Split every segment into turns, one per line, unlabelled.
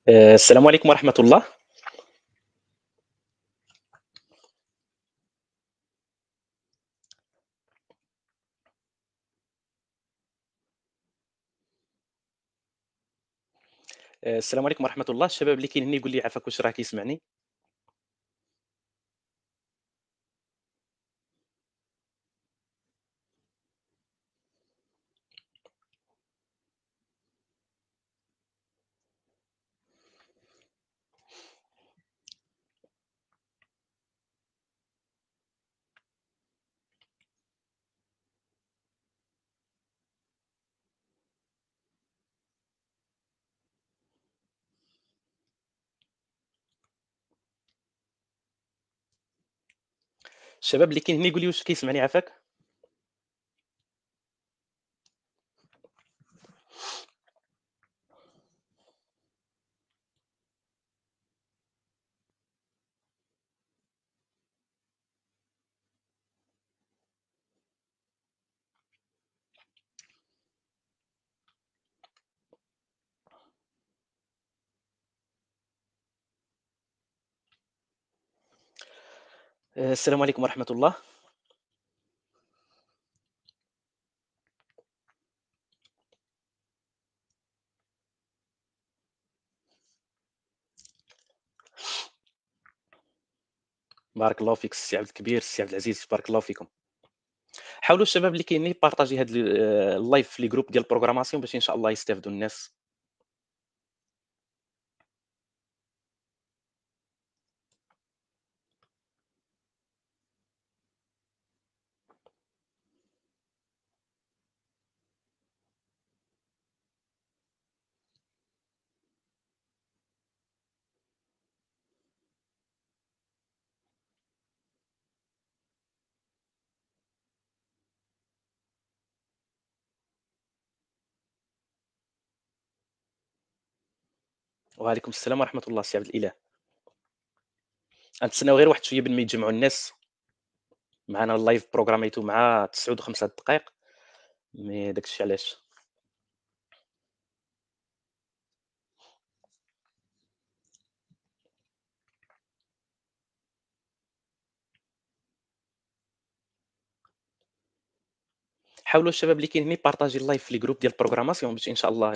السلام عليكم ورحمة الله. السلام عليكم ورحمة الله. الشباب اللي كاين هنا يقول لي عافاك واش راه كيسمعني؟ الشباب اللي كاين هنا يقول لي واش كيسمعني عافاك؟ السلام عليكم ورحمة الله. بارك الله فيك السي عبد الكبير، السي عبد العزيز، بارك الله فيكم. حاولوا الشباب اللي كاين هنا يبارطاجي هذا اللايف في لي جروب ديال البروغراماسيون باش ان شاء الله يستافدوا الناس. وعليكم السلام ورحمة الله السي عبد الاله. غنتسناو غير واحد شويه بين ما يتجمعوا الناس. معنا اللايف بروغراميتو مع 9 و5 دقائق، مي داك الشيء علاش. حاولوا الشباب اللي كاين هنا يبارطاجي اللايف في لي جروب ديال البروغراماسيون باش ان شاء الله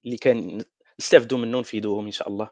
اللي كان نستافدوا منه نفيدوهم ان شاء الله.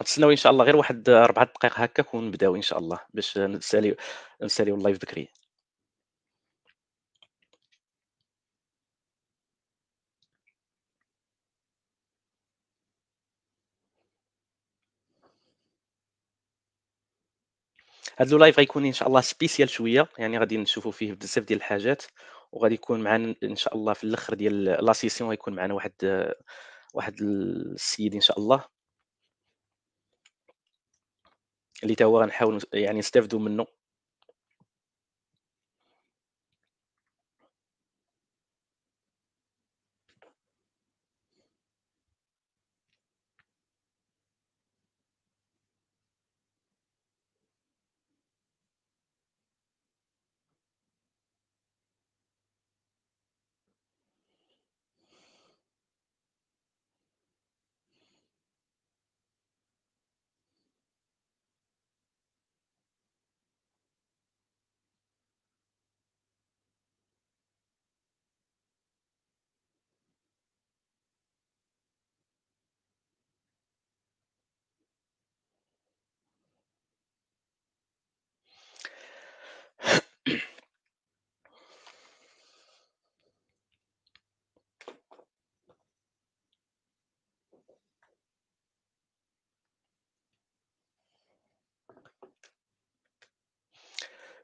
غنتسناو إن شاء الله غير واحد 4 دقايق هكاك ونبداو إن شاء الله باش نساليو اللايف بكري. هاد اللايف غيكون إن شاء الله سبيسيال شوية، يعني غادي نشوفوا فيه بزاف ديال الحاجات، وغادي يكون معانا إن شاء الله في الآخر ديال لا سيسيون غيكون معانا واحد السيد إن شاء الله، اللي تا هو غنحاولوا يعني نستافدوا منه.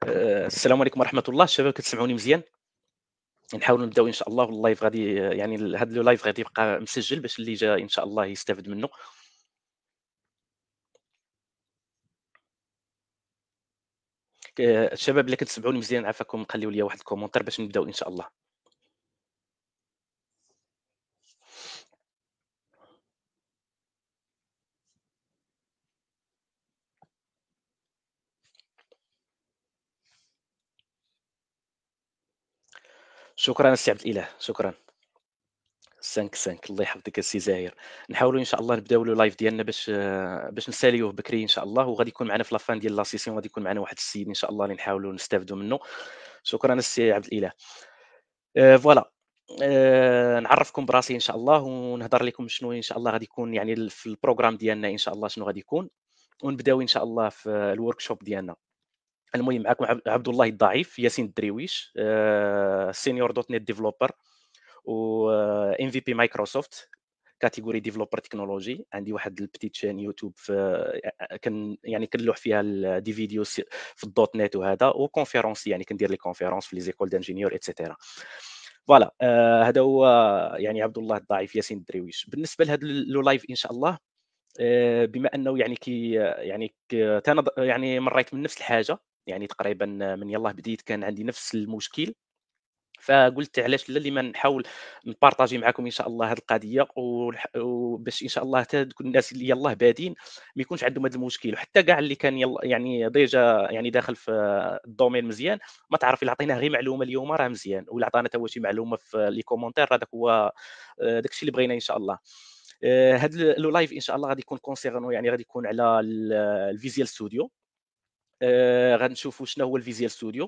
السلام عليكم ورحمة الله، الشباب كتسمعوني مزيان؟ نحاولوا نبداو إن شاء الله واللايف غادي يعني هذا اللايف غادي يبقى مسجل باش اللي جا إن شاء الله يستافد منه. الشباب اللي كتسمعوني مزيان عافاكم خليوا لي واحد الكومونتير باش نبداو إن شاء الله. شكرًا السي عبد الإله، شكرًا. 5 الله يحفظك السي زاهر. نحاولوا إن شاء الله نبداو اللايف ديالنا باش نساليوه بكري إن شاء الله، وغادي يكون معنا في لافان ديال لا سيسيون غادي يكون معنا واحد السيد إن شاء الله اللي نحاولوا نستافدوا منه. شكرًا السي عبد الإله. فوالا. نعرّفكم براسي إن شاء الله، ونهضر لكم شنو إن شاء الله غادي يكون يعني في الprogram ديالنا إن شاء الله شنو غادي يكون، ونبداو إن شاء الله في الworkshop ديالنا. المهم معكم عبد الله الضعيف، ياسين الدرويش، senior .NET developer و MVP Microsoft category developer technology. عندي واحد البتيت شين يوتيوب في يعني كنلوح فيها دي فيديو في الدوت نت وهذا، وكونفيرونس يعني كندير لي كونفيرونس في لي زيكول دانجينيور ايتترا. فوالا. هذا هو يعني عبد الله الضعيف ياسين الدرويش. بالنسبه لهذا لو لايف ان شاء الله، بما انه يعني يعني انا يعني مريت من نفس الحاجه، يعني تقريبا من يلاه بديت كان عندي نفس المشكل. فقُلت علاش لا اللي ما نحاول نبارطاجي معاكم إن شاء الله هذه القضية، وباش إن شاء الله حتى دوك الناس اللي يلاه بادين ما يكونش عندهم هذا المشكل، وحتى كاع اللي كان يعني ديجا يعني داخل في الdomain مزيان، ما تعرف إلا عطيناه غير معلومة اليوم راه مزيان، وإلا عطانا حتى هو شي معلومة في les commentaires هذاك هو داك الشيء اللي بغينا إن شاء الله. هاد le live إن شاء الله غادي يكون concernant يعني غادي يكون على الvisual studio. غنشوفوا شنو هو الVisual Studio،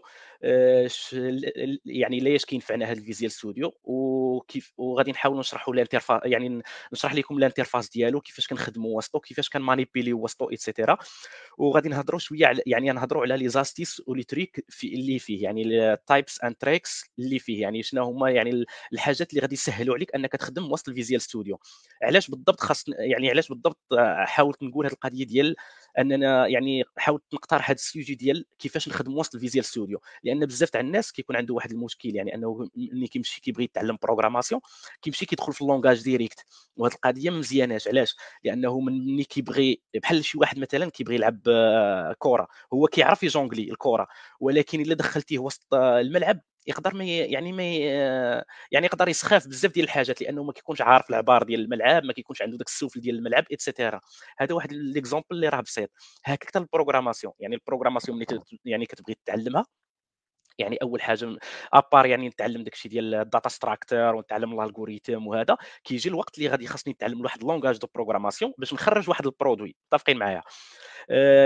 ش ال يعني ليش كينفعنا هذا الVisual Studio، وكيف وغادي نحاولوا نشرحوا يعني نشرح لكم الانترفاس ديالو، كيفاش كنخدموا وسطو، كيفاش كنمانيبيليو وسطو إتسيتيرا. وغادي نهضروا شويه يعني نهضروا على لي زاستيس ولي تريك اللي فيه، يعني التايبس اند تريكس اللي فيه، يعني شنو هما يعني الحاجات اللي غادي يسهلوا عليك انك تخدم وسط الفيزيال ستوديو. علاش بالضبط يعني علاش بالضبط حاولت نقول هذه القضيه ديال اننا يعني حاولت نقترح هذا السوجي ديال كيفاش نخدم وسط الفيزيال ستوديو، لان بزاف تاع الناس كيكون عنده واحد المشكل، يعني انه ملي كيمشي كيبغي يتعلم بروغراماسيون كيمشي كيدخل في اللونغاج ديريكت. وهذه القضيه ما مزياناش. علاش؟ لانه ملي كيبغي بحال شي واحد مثلا كيبغي يلعب كره، هو كيعرف يجونغلي الكره، ولكن الا دخلتيه وسط الملعب يقدر ما ي- يعني ما ي- يعني يقدر يسخاف بزاف ديال الحاجات، لانه ما كيكونش عارف العبار ديال الملعب، ما كيكونش عنده داك السوفل ديال الملعب ايتترا. هذا واحد ليكزومبل اللي راه بسيط. هكا حتى البروغراماسيون، يعني البروغراماسيون ملي يعني كتبغي تتعلمها، يعني اول حاجه ابار يعني نتعلم داكشي ديال الداتا ستراكتور ونتعلم الالغوريثم وهذا، كيجي الوقت اللي غادي خاصني نتعلم واحد اللونغاج دو بروغراماسيون باش نخرج واحد البرودوي. متفقين معايا؟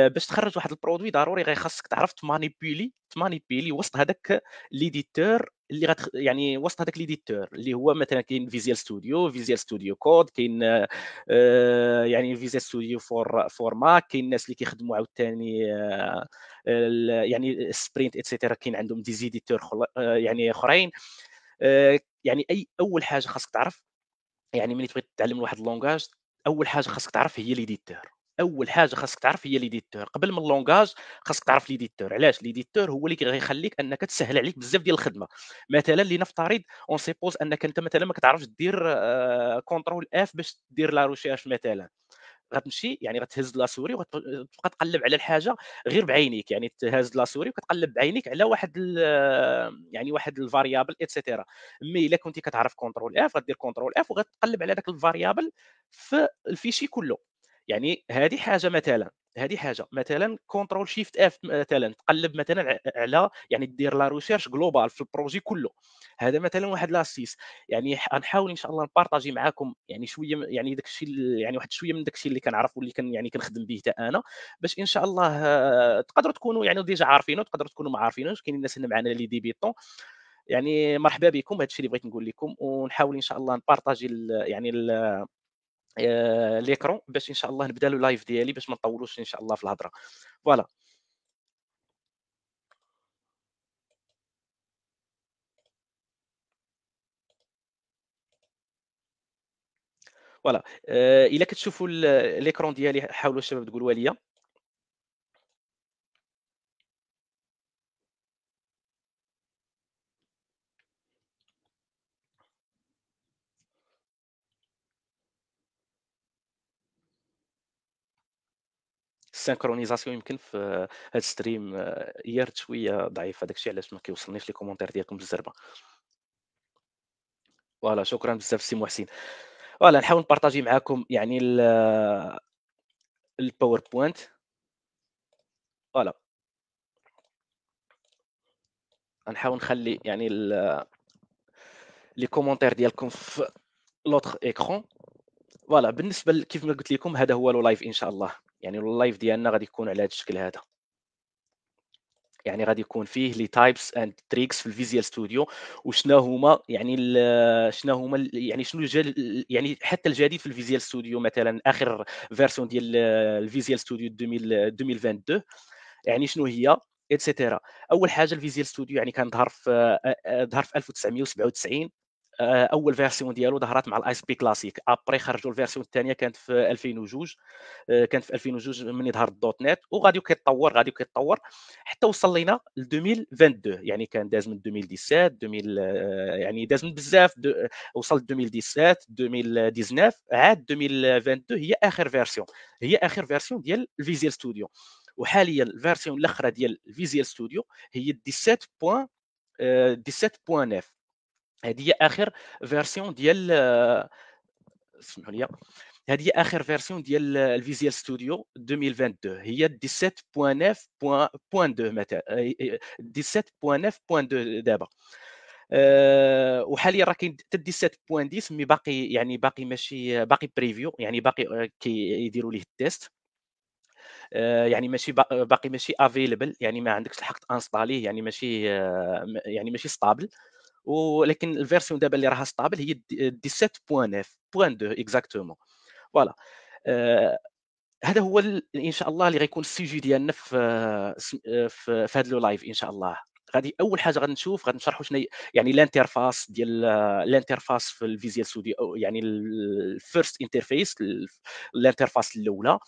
باش تخرج واحد البرودوي ضروري خاصك تعرف تمانيبيلي وسط هذاك ليديتور اللي يعني وسط هذاك ليديتور اللي هو مثلا كاين فيزيال ستوديو، فيزيال ستوديو كود، كاين يعني فيزيال ستوديو فور ماك، كاين الناس اللي كيخدموا عاوتاني يعني سبرينت ايتترا، كاين عندهم دي زيديتور يعني اخرين. يعني اول حاجه خاصك تعرف، يعني ملي تبغي تتعلم واحد اللونغاج، اول حاجه خاصك تعرف هي ليديتور. اول حاجه خاصك تعرف هي ليديتور قبل من اللونغاج. خاصك تعرف ليديتور. علاش؟ ليديتور هو اللي غيخليك انك تسهل عليك بزاف ديال الخدمه. مثلا لنفترض اون سيبوز انك انت مثلا ما كتعرفش دير كونترول اف باش دير لا ريشيرش مثلا، غتمشي يعني غتهز لاسوري وغتبقى تقلب على الحاجه غير بعينيك، يعني تهز لاسوري وكتقلب بعينيك على واحد يعني واحد الفاريابل ايتترا. مي الا كنتي كتعرف كونترول اف غدير كونترول اف وغتقلب على داك الفاريابل في الفيشي كله. يعني هذه حاجه مثلا، هذه حاجه مثلا كونترول شيفت اف مثلا تقلب مثلا على يعني دير لا ريشيرش جلوبال في البروجي كله. هذا مثلا واحد لاسيس. يعني غنحاول ان شاء الله نبارطاجي معاكم يعني شويه يعني داك الشيء يعني واحد شويه من داك الشيء اللي كنعرف واللي يعني كنخدم به حتى انا، باش ان شاء الله تقدروا تكونوا يعني ديجا عارفينه، تقدروا تكونوا ما عارفينوش. كاينين الناس هنا معنا اللي ديبيطون. يعني مرحبا بكم، هذا الشيء اللي بغيت نقول لكم، ونحاول ان شاء الله نبارطاجي يعني ليكرون باش ان شاء الله نبدا له لايف ديالي باش ما نطولوش ان شاء الله في الهضره. فوالا. فوالا. الا كتشوفوا ليكرون ديالي حاولوا الشباب تقولوا لي. السينكرونيزاسيون يمكن في هاد الستريم يرد شويه ضعيف، هذاك الشيء علاش ما كيوصلنيش لي كومونتير ديالكم بالزربه. فوالا شكرا بزاف سي محسن. فوالا نحاول نبارطاجي معاكم يعني الباوربوينت. فوالا غنحاول نخلي يعني لي كومونتير ديالكم في لوتر ايكرون. فوالا بالنسبه كيف ما قلت لكم هذا هو لو لايف ان شاء الله. يعني لو لايف ديالنا غادي يكون على هذا الشكل هذا. يعني غادي يكون فيه لي تايبس اند تريكس في الفيزيال ستوديو، وشنا هما يعني شنا هما يعني شنو يعني حتى الجديد في الفيزيال ستوديو، مثلا اخر فيرسيون ديال الفيزيال ستوديو 2022 يعني شنو هي اتسيتيرا. اول حاجه الفيزيال ستوديو يعني كان ظهر في 1997. اول فيرسيون ديالو ظهرت مع الاي اس بي كلاسيك. ابري خرجوا الفيرسيون الثانيه كانت في 2002. كانت في 2002 من ظهر الدوت نت، وغادي كيتطور غادي كيتطور حتى وصل لينا ل 2022. يعني كان داز من 2017 2000 يعني داز من بزاف وصل ل 2017 2019 عاد 2022 هي اخر فيرسيون. هي اخر فيرسيون ديال الفيزيال ستوديو. وحاليا الفيرسيون الاخرى ديال الفيزيال ستوديو هي 17. 17.9. هذه هي اخر فيرسيون ديال اسمحوا لي. هذه هي اخر فيرسيون ديال الفيزيال ستوديو 2022 هي 17.9.2 مثلا. 17.9.2 دابا. وحاليا راه كاين حتى 17.10 مي باقي يعني باقي ماشي باقي بريفيو، يعني باقي كيديروا ليه التيست. يعني ماشي باقي ماشي افيلبل، يعني ما عندكش الحق تانستاليه، يعني ماشي يعني ماشي ستابل. ولكن الفيرسيون دابا اللي راها ستابل هي 17.9.2 اكزاكتومون. فوالا. آه، هذا هو ان شاء الله اللي غيكون السيجي ديالنا في هذا لو لايف ان شاء الله. غادي اول حاجه غادي نشوف غادي نشرحوا شنو يعني الانترفاس ديال الانترفاس في الفيزيال ستوديو، يعني الفيرست انترفيس، الانترفاس الاولى.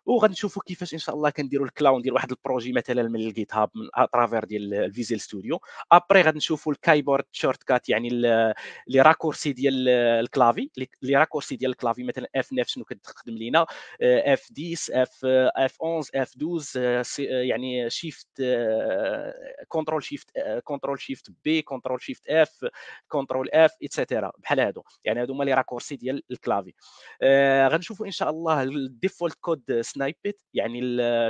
وغادي نشوفوا كيفاش ان شاء الله كنديروا الكلاون ديال واحد البروجي مثلا من الجيت هاب من اترافير ديال الفيزيال ستوديو. ابري غادي نشوفوا الكايبورد شورت كات، يعني لي راكورسي ديال الكلافي، لي راكورسي ديال الكلافي مثلا اف 9 شنو كتخدم لينا، اف 10 اف 11 اف 12 يعني شيفت كونترول شيفت بي كونترول شيفت اف كونترول اف ايتترا بحال هادو. يعني هادو هما لي راكورسي ديال الكلافي. غنشوفوا ان شاء الله الديفولت كود سنايبت، يعني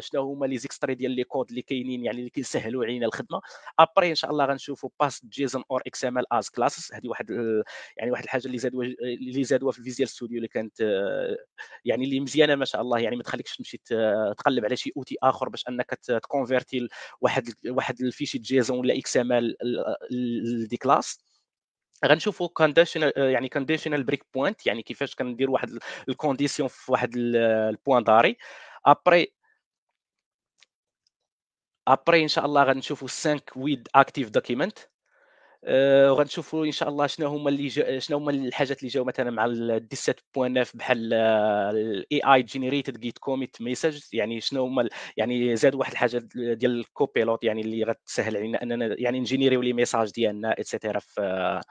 شنو هما لي زيكستري ديال لي كود اللي كاينين يعني اللي كيسهلوا علينا الخدمه. ابري ان شاء الله غنشوفوا باس جيسون اور اكس ام ال از كلاسز. هذه واحد يعني واحد الحاجه اللي زادوها في الفيزيال ستوديو اللي كانت يعني اللي مزيانه ما شاء الله، يعني ما تخليكش تمشي تقلب على شي اوتي اخر باش انك تكونفيرتي واحد الفيشي جيسون ولا اكس ام ال دي كلاس. غنشوفوا كونديشنال يعني كونديشنال بريك بوينت، يعني كيفاش كندير واحد الكونديسيون في واحد البوان داري. ابري ان شاء الله غنشوفوا 5 ويد اكتيف دوكيمنت. وغنشوفوا ان شاء الله شنو هما الحاجات اللي جاو مثلا مع ال 17.9 بحال الاي اي جينيريتد جيت كوميت ميساج. يعني شنو هما يعني زاد واحد الحاجه ديال الكوبيلوت، يعني اللي غتسهل علينا اننا يعني نجينيريو لي ميساج ديالنا اتسيتيرا في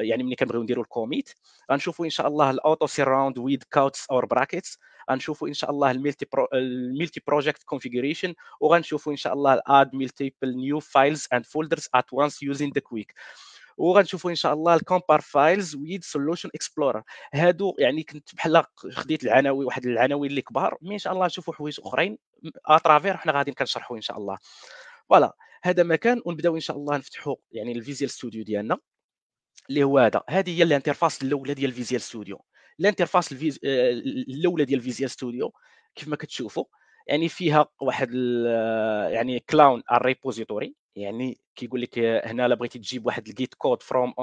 يعني ملي كنبغيو نديروا الكوميت. غنشوفوا ان شاء الله الاوتو سيراوند ويز كاوتس اور براكيتس. غنشوفوا ان شاء الله الملتي بروجكت كونفيغوريشن. وغنشوفوا ان شاء الله اد ملتيبل نيو فايلز اند فولدرز ات وانس يوزين ذا كويك. وغنشوفوا ان شاء الله الكومبار فايلز ويز سولوشن اكسبلورر. هادو يعني كنت بحال خديت العناوين واحد العناوين اللي كبار، مي ان شاء الله نشوفوا حوايج اخرين اترافير حنا غاديين كنشرحوا ان شاء الله. فوالا هذا مكان ونبداو ان شاء الله نفتحوا يعني الفيزيال ستوديو ديالنا اللي هو هذا. هذه هي الانترفاس الاولى ديال فيزيال ستوديو. الانترفاس الاولى ديال فيزيال ستوديو كيف ما كتشوفوا يعني فيها واحد يعني كلاون الريبوزيتوري. يعني كيقول لك هنا الا بغيتي تجيب واحد الجيت كود فروم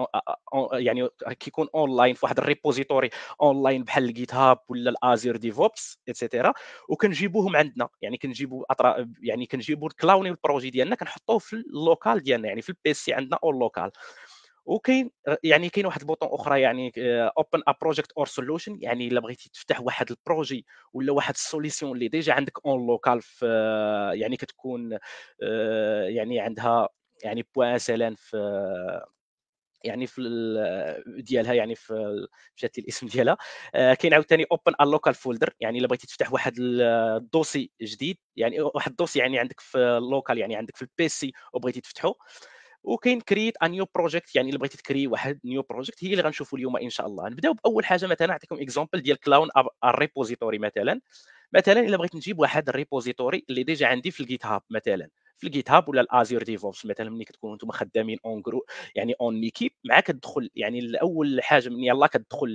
يعني كيكون اونلاين في واحد الريبوزيتوري اونلاين بحال الجيت هاب ولا الازير ديفوبس اتسيتيرا. وكنجيبوهم عندنا، يعني كنجيبوا يعني كنجيبوا الكلاوني البروجي ديالنا كنحطوه في اللوكال ديالنا، يعني في البيسي عندنا او اللوكال. وكاين يعني كاين واحد البوطون اخرى يعني اوبن ا بروجيكت اور سولوشن. يعني الا بغيتي تفتح واحد البروجي ولا واحد السوليسيون اللي ديجا عندك اون لوكال في يعني كتكون يعني عندها يعني بوان سلان في يعني في ديالها يعني مشات لي الاسم ديالها. كاين عاوتاني open a local folder، يعني الا بغيتي تفتح واحد الدوسي جديد، يعني واحد الدوسي يعني عندك في اللوكال، يعني عندك في البيسي وبغيتي تفتحو. وكاين create a new project، يعني الا بغيتي تكري واحد new project هي اللي غنشوفوا اليوم ان شاء الله. نبداو باول حاجه، مثلا نعطيكم اكزامبل ديال كلاون الريبوزيتوري. مثلا الا بغيت نجيب واحد الريبوزيتوري اللي ديجا عندي في الجيت هاب، مثلا في الجيت هاب ولا الازير ديفوبس، مثلا ملي كتكونوا نتوما خدامين اون جرو، يعني اون ايكيب مع كتدخل، يعني الاول حاجه من يلاه كتدخل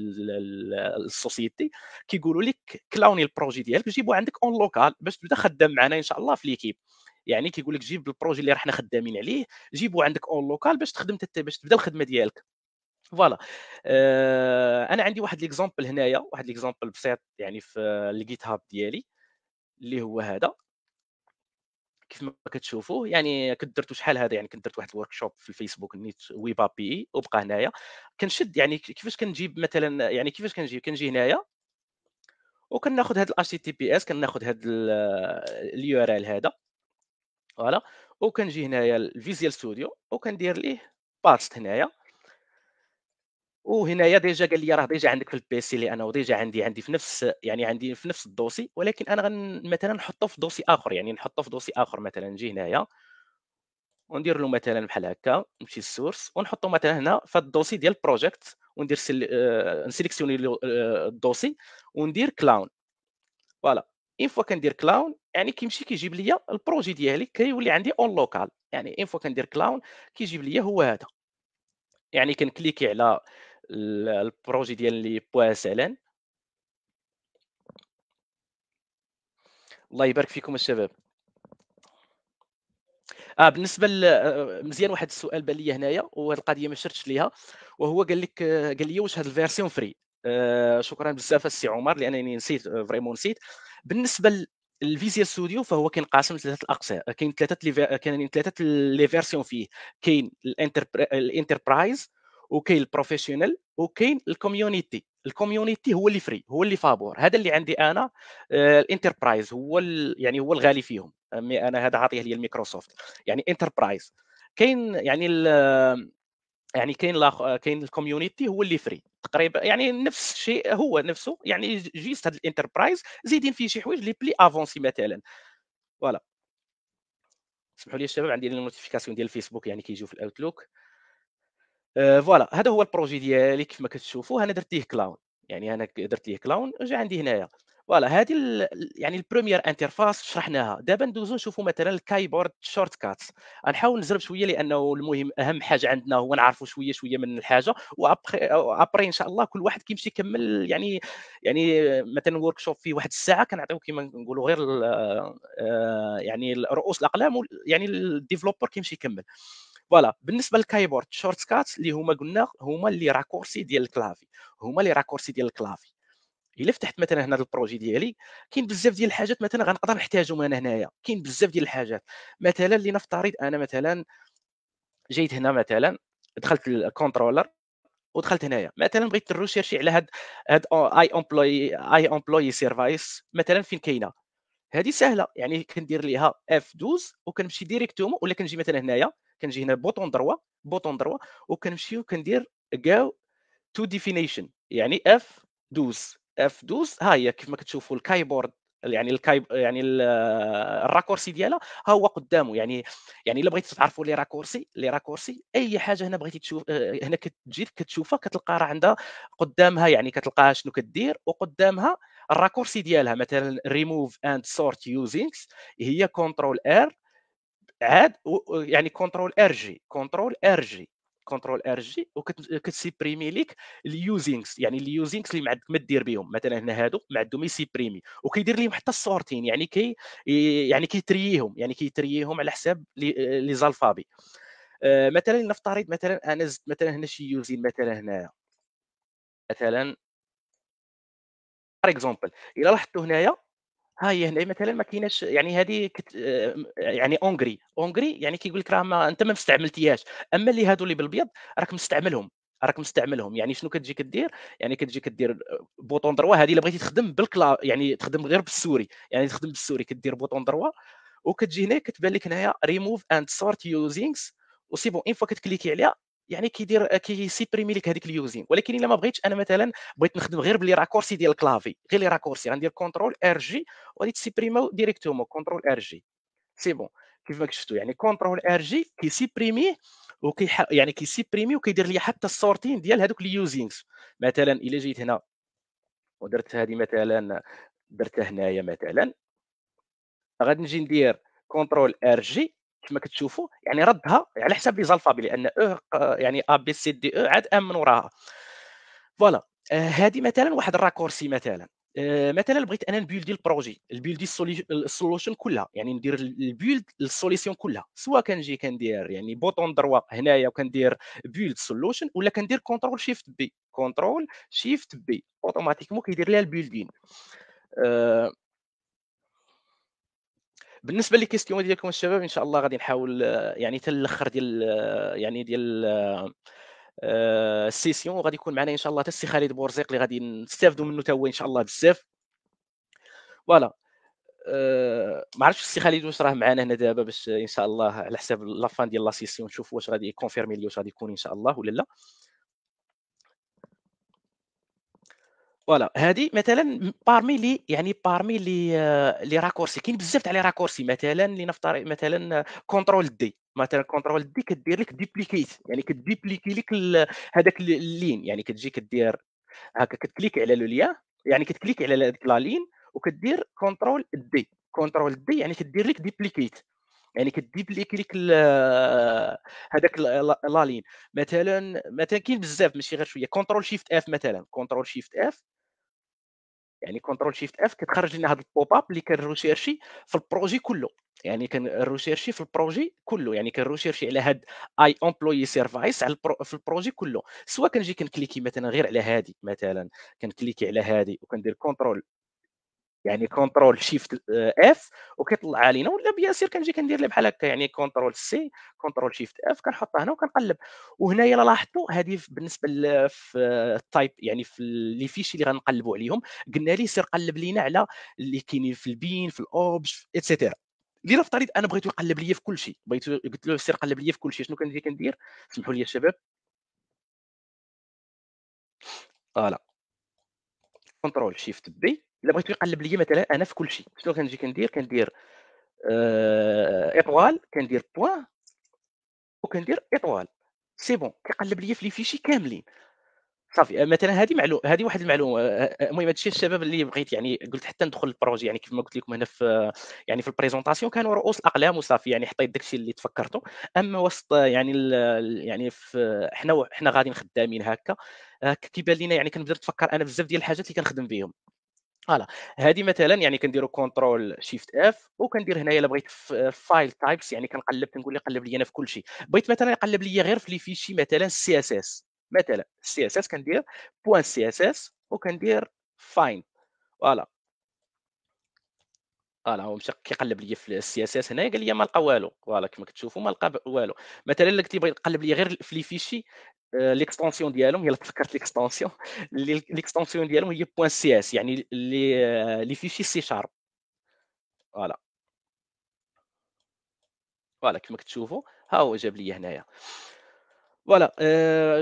السوسيتي كيقولوا لك كلاوني البروجي ديالك، جيبو عندك اون لوكال باش تبدا خدام معنا ان شاء الله في ليكيب. يعني كيقول لك جيب البروجي اللي راحنا خدامين عليه، جيبو عندك اون لوكال باش تخدم باش تبدا الخدمه ديالك. فوالا. انا عندي واحد ليكزامبل هنايا، واحد ليكزامبل بسيط يعني في الجيت هاب ديالي، اللي هو هذا. كيف ما كتشوفوا يعني كنت درتو شحال هذا، يعني كنت درت واحد الوركشوب في الفيسبوك نيت ويب اب بي وبقى هنايا. كنشد يعني كيفاش كنجيب مثلا، يعني كيفاش كنجي هنايا وكناخذ هذا الاتش تي تي بي اس، كناخذ هذا اليو ار ال هذا. فوالا. وكنجي هنايا الفيزيال ستوديو وكندير ليه باست هنايا. وهنايا ديجا قال لي راه ديجا عندك في البيسي اللي انا وديجا عندي في نفس، يعني عندي في نفس الدوسي، ولكن انا مثلا نحطه في دوسي اخر، يعني نحطه في دوسي اخر. مثلا نجي هنايا وندير له مثلا بحال هكا، نمشي للسورس ونحطه مثلا هنا في الدوسي ديال البروجيكت، وندير نسيليكسيوني الدوسي وندير كلاون. فوالا. اين فوا كندير كلاون يعني كيمشي كيجيب لي البروجي ديالي، كيولي عندي اون لوكال. يعني اين فوا كندير كلاون كيجيب لي هو هذا. يعني كنكليكي على البروجي ديال بوا اس ال ان. الله يبارك فيكم الشباب. بالنسبه مزيان، واحد السؤال بان لي هنايا وهذه القضيه ما شرتش ليها، وهو قال لي واش هذا الفيرسيون فري. شكرا بزاف السي عمر، لانني نسيت، فريمون نسيت. بالنسبه للفيزيا ستوديو فهو كينقسم لثلاثه الاقسام، كاينين ثلاثه لي فيرسيون فيه. كاين الانتربرايز، وكاين البروفيشنال، وكاين الكوميونيتي. الكوميونيتي هو اللي فري، هو اللي فابور. هذا اللي عندي انا. الانتربرايز هو يعني هو الغالي فيهم. انا هذا عاطيه لي الميكروسوفت. يعني انتربرايز كاين، يعني يعني كاين الكوميونيتي هو اللي فري تقريبا، يعني نفس الشيء هو نفسه، يعني جيست هذا الانتربرايز زايدين فيه شي حوايج لي بلي افونسي مثلا. فوالا. اسمحوا لي الشباب، عندي النوتيفيكاسيون ديال الفيسبوك يعني كيجيو في الاوتلوك. فوالا، هذا هو البروجي ديالي كيف ما كتشوفوا. انا درت ليه كلاون، يعني انا درت ليه كلاون جا عندي هنايا. فوالا، هذه يعني البروميير انترفاس شرحناها. دابا ندوزو نشوفوا مثلا الكايبورد شورت كاتس. غنحاول نزرب شويه لانه المهم اهم حاجه عندنا هو نعرفوا شويه شويه من الحاجه، وابري ان شاء الله كل واحد كيمشي يكمل. يعني مثلا ورك شوب فيه واحد الساعه كنعطيو كيما نقولوا غير يعني رؤوس الاقلام، يعني الديفلوبر كيمشي يكمل. فوالا. بالنسبه للكايبورد شورت كات اللي هما قلنا هما اللي راكورسي ديال الكلافي، هما اللي راكورسي ديال الكلافي. الا فتحت مثلا هنا البروجي ديالي كاين بزاف ديال الحاجات مثلا غنقدر نحتاجهم انا هنايا. كاين بزاف ديال الحاجات. مثلا لنفترض انا مثلا جيت هنا مثلا، دخلت الكونترولر ودخلت هنايا مثلا بغيت نروشيرشي على هاد اي امبلوي سيرفيس مثلا فين كاينه. هذه سهله، يعني كندير ليها اف 12 وكنمشي ديريكتومون، ولا كنجي مثلا هنايا، كنجي هنا بوطون دروا وكنمشي وكندير جو تو ديفينيشن، يعني اف 12 ها هي كيف ما كتشوفوا الكايبورد. يعني يعني الراكورسي ديالها ها هو قدامه. يعني الا بغيتي تعرفوا لي راكورسي اي حاجه هنا بغيتي تشوف، هنا كتجي كتشوفها كتلقى راه عندها قدامها، يعني كتلقاها شنو كدير وقدامها الراكورسي ديالها. مثلا ريموف اند سورت يوزينغ هي كنترول ار، عاد يعني كنترول ار جي وكتسيبريمي ليك اليوزينغز، يعني اليوزينغز اللي ما عندك ما دير بهم. مثلا هنا هادو ما عندهم يسيبريمي، وكيدير لهم حتى السورتين، يعني يعني كيترييهم على حساب لي زالفابي. مثلا نفترض مثلا انا زدت مثلا هنا شي يوزين مثلا هنايا، مثلا بار اكزومبل الا لاحظتوا هنايا، ها هي هنا مثلًا ما كايناش، يعني هذه يعني اونغري يعني كيقول لك راه ما أنت ما استعملتيهاش. أما اللي هادو اللي بالأبيض راك مستعملهم. يعني شنو كتجي كدير، يعني كتجي كدير بوطون دروا. هذه إلا بغيتي تخدم يعني تخدم غير بالسوري، يعني تخدم بالسوري كدير بوطون دروا وكتجي هنا كتبان لك هنايا remove and sort usings وسي بون. اون فوا كتكليكي عليها يعني كيسيبريمي لك هذيك اليوزين. ولكن الا ما بغيتش انا مثلا بغيت نخدم غير بلي راكورسي ديال الكلافي، غير لي راكورسي غندير كونترول ار جي وغادي تسيبريمو ديريكتومون كونترول ار جي. سي بون. كيف ما شفتوا يعني كونترول ار جي كيسيبريميه يعني كيسيبريمي وكيدير لي حتى السورتين ديال هذوك اليوزينغز. مثلا الا جيت هنا ودرت هذه مثلا، درتها هنايا مثلا، غادي نجي ندير كونترول ار جي كما كتشوفوا يعني ردها على حساب لي زالفابي لان يعني ا بي سي دي او عاد ام من وراها. فوالا. هذه مثلا واحد الراكورسي مثلا. مثلا بغيت انا نبيلدي البروجي، البيلدي السولوشن كلها، يعني ندير البيلد السوليسيون كلها، سواء كنجي كندير يعني بوطون دروا هنايا وكندير بيلد سولوشن، ولا كندير كونترول شيفت بي، كونترول شيفت بي اوتوماتيكمون كيدير ليها البيلدين. آه، بالنسبه لي كيستيون ديالكم الشباب ان شاء الله غادي نحاول يعني حتى الاخر ديال يعني ديال السيسيون، وغادي يكون معنا ان شاء الله حتى السي خالد بورزيق اللي غادي نستافدوا منه حتى هو ان شاء الله بزاف. فوالا. ما عرفتش السي خالد واش راه معنا هنا دابا باش ان شاء الله على حساب لافان ديال لا سيسيون نشوفوا واش غادي يكونفيرمي لي واش غادي يكون ان شاء الله ولا لا. فوالا. هذه مثلا بارمي لي يعني بارمي لي راكورسي كاين بزاف تاع لي راكورسي، مثلا لنفترض مثلا كونترول دي، مثلا كونترول دي كدير لك ديبليكيت، يعني كديبليكي لك هذاك اللين، يعني كتجي كدير هكا كتكليك على لو ليان، يعني كتكليك على هذيك لا لين وكدير كونترول دي، كونترول دي يعني كدير لك ديبليكيت، يعني كديبليكي لك هذاك لا لين. مثلا كاين بزاف ماشي غير شويه، كونترول شيفت اف مثلا، كونترول شيفت اف يعني كونترول شيفت اف كتخرج لنا هذا البوب اب اللي كنروشيرشي في البروجي كله، يعني كنروشيرشي في البروجي كله، يعني كنروشيرشي على هاد اي امبلوي سيرفيس على في البروجي كله، سواء كنجي كنكليكي مثلا غير على هادي مثلا، كنكليكي على هادي وكندير كونترول يعني كونترول شيفت اف وكيطلع علينا، ولا بيان سير كنجي كندير ليه بحال هكا يعني كونترول سي كونترول شيفت اف كنحطها هنا وكنقلب. وهنايا لا لاحظتوا هذه بالنسبه في التايب يعني في لي فيشي اللي غنقلبوا عليهم، قلنا ليه سير قلب لينا على اللي كاينين في البين في الاوبج اتسيتيرا. اللي نفترض انا بغيتو يقلب لي في كل شيء، بغيتو قلت له سير قلب لي في كل شيء، شنو كنجي كندير؟ سمحوا لي الشباب. فوالا. كونترول شيفت بي الا بغيتو يقلب لي مثلا انا في كل شيء، شنو كنجي كندير؟ كندير ايطوال، كندير بوان وكندير ايطوال، سي بون كيقلب لي في لي فيشي كاملين. صافي. مثلا هذه واحد المعلومه. المهم هذا الشيء الشباب اللي بغيت يعني قلت حتى ندخل البروجي، يعني كيف ما قلت لكم هنا في يعني في البريزونطاسيون كانوا رؤوس الاقلام وصافي، يعني حطيت داك الشيء اللي تفكرته. اما وسط يعني يعني في حنا غاديين خدامين هكا، كيبان لينا يعني كنبدا نتفكر انا بزاف ديال الحاجات اللي كنخدم بهم. فوالا. هذه مثلا يعني كنديروا كونترول شيفت اف وكندير هنايا الا بغيت فايل تايبس، يعني كنقلب كنقول ليه قلب لي انا في كل شيء. بغيت مثلا يقلب لي غير في لي فيشي مثلا سي اس اس، مثلا سي اس اس كندير بوان سي اس اس وكندير فاين. فوالا. فوالا هو مشى كيقلب لي في السي اس اس هنايا قال لي ما لقى والو. فوالا كما كتشوفوا ما لقى والو. مثلا الا كنتي بغيت تقلب لي غير في لي فيشي ليكستونسيون ديالهم، يلا تفكرت ليكستونسيون ليكستونسيون ديالهم هي بوان سي اس، يعني لي فيشي سي شارب. فوالا. فوالا كما كتشوفوا ها هو جاب لي هنايا. فوالا.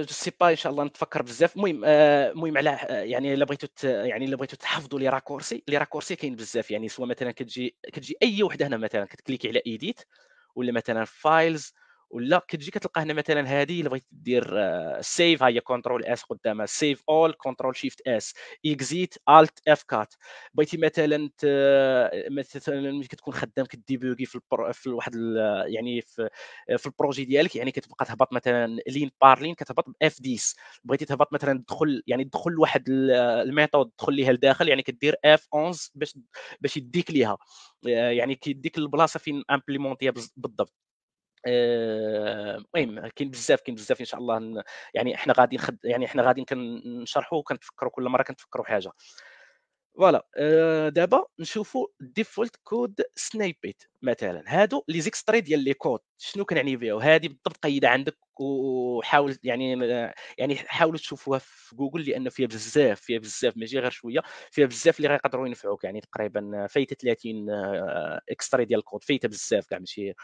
جو سي با ان شاء الله نتفكر بزاف. المهم المهم على يعني الا بغيتو يعني الا بغيتو تحفظوا لي راكورسي، لي راكورسي كاين بزاف، يعني سواء مثلا كتجي اي وحده هنا مثلا كتكليكي على ايديت، ولا مثلا فايلز، ولا كتجي كتلقى هنا مثلا هذه الا بغيتي دير سيف، ها هي كنترول اس قدامها، سيف اول كنترول شيفت اس، اكزيت الت اف كات. بغيتي مثلا مثلا ملي كتكون خدام كديبوغي في واحد يعني في البروجي ديالك، يعني كتبقى تهبط مثلا لين بار لين كتهبط باف 10. بغيتي تهبط مثلا تدخل يعني تدخل واحد الميثود تدخل ليها لداخل، يعني كدير اف 11 باش يديك ليها، يعني كيديك البلاصه فين امبليمونتيها بالضبط. المهم كاين بزاف ان شاء الله يعني احنا غادي يعني احنا غادي كنشرحوا وكنتفكروا كل مره كنتفكروا حاجه. فوالا. دابا نشوفوا الديفولت كود سنايبيت مثلا، هادو لي زيكستري ديال لي كود شنو كنعني بها، هذه بالضبط قيدها عندك وحاول يعني يعني حاولوا تشوفوها في جوجل لان فيها بزاف، فيها بزاف ماشي غير شويه، فيها بزاف اللي غيقدروا ينفعوك، يعني تقريبا فايته 30 اكستري ديال الكود، فايته بزاف كاع ماشي.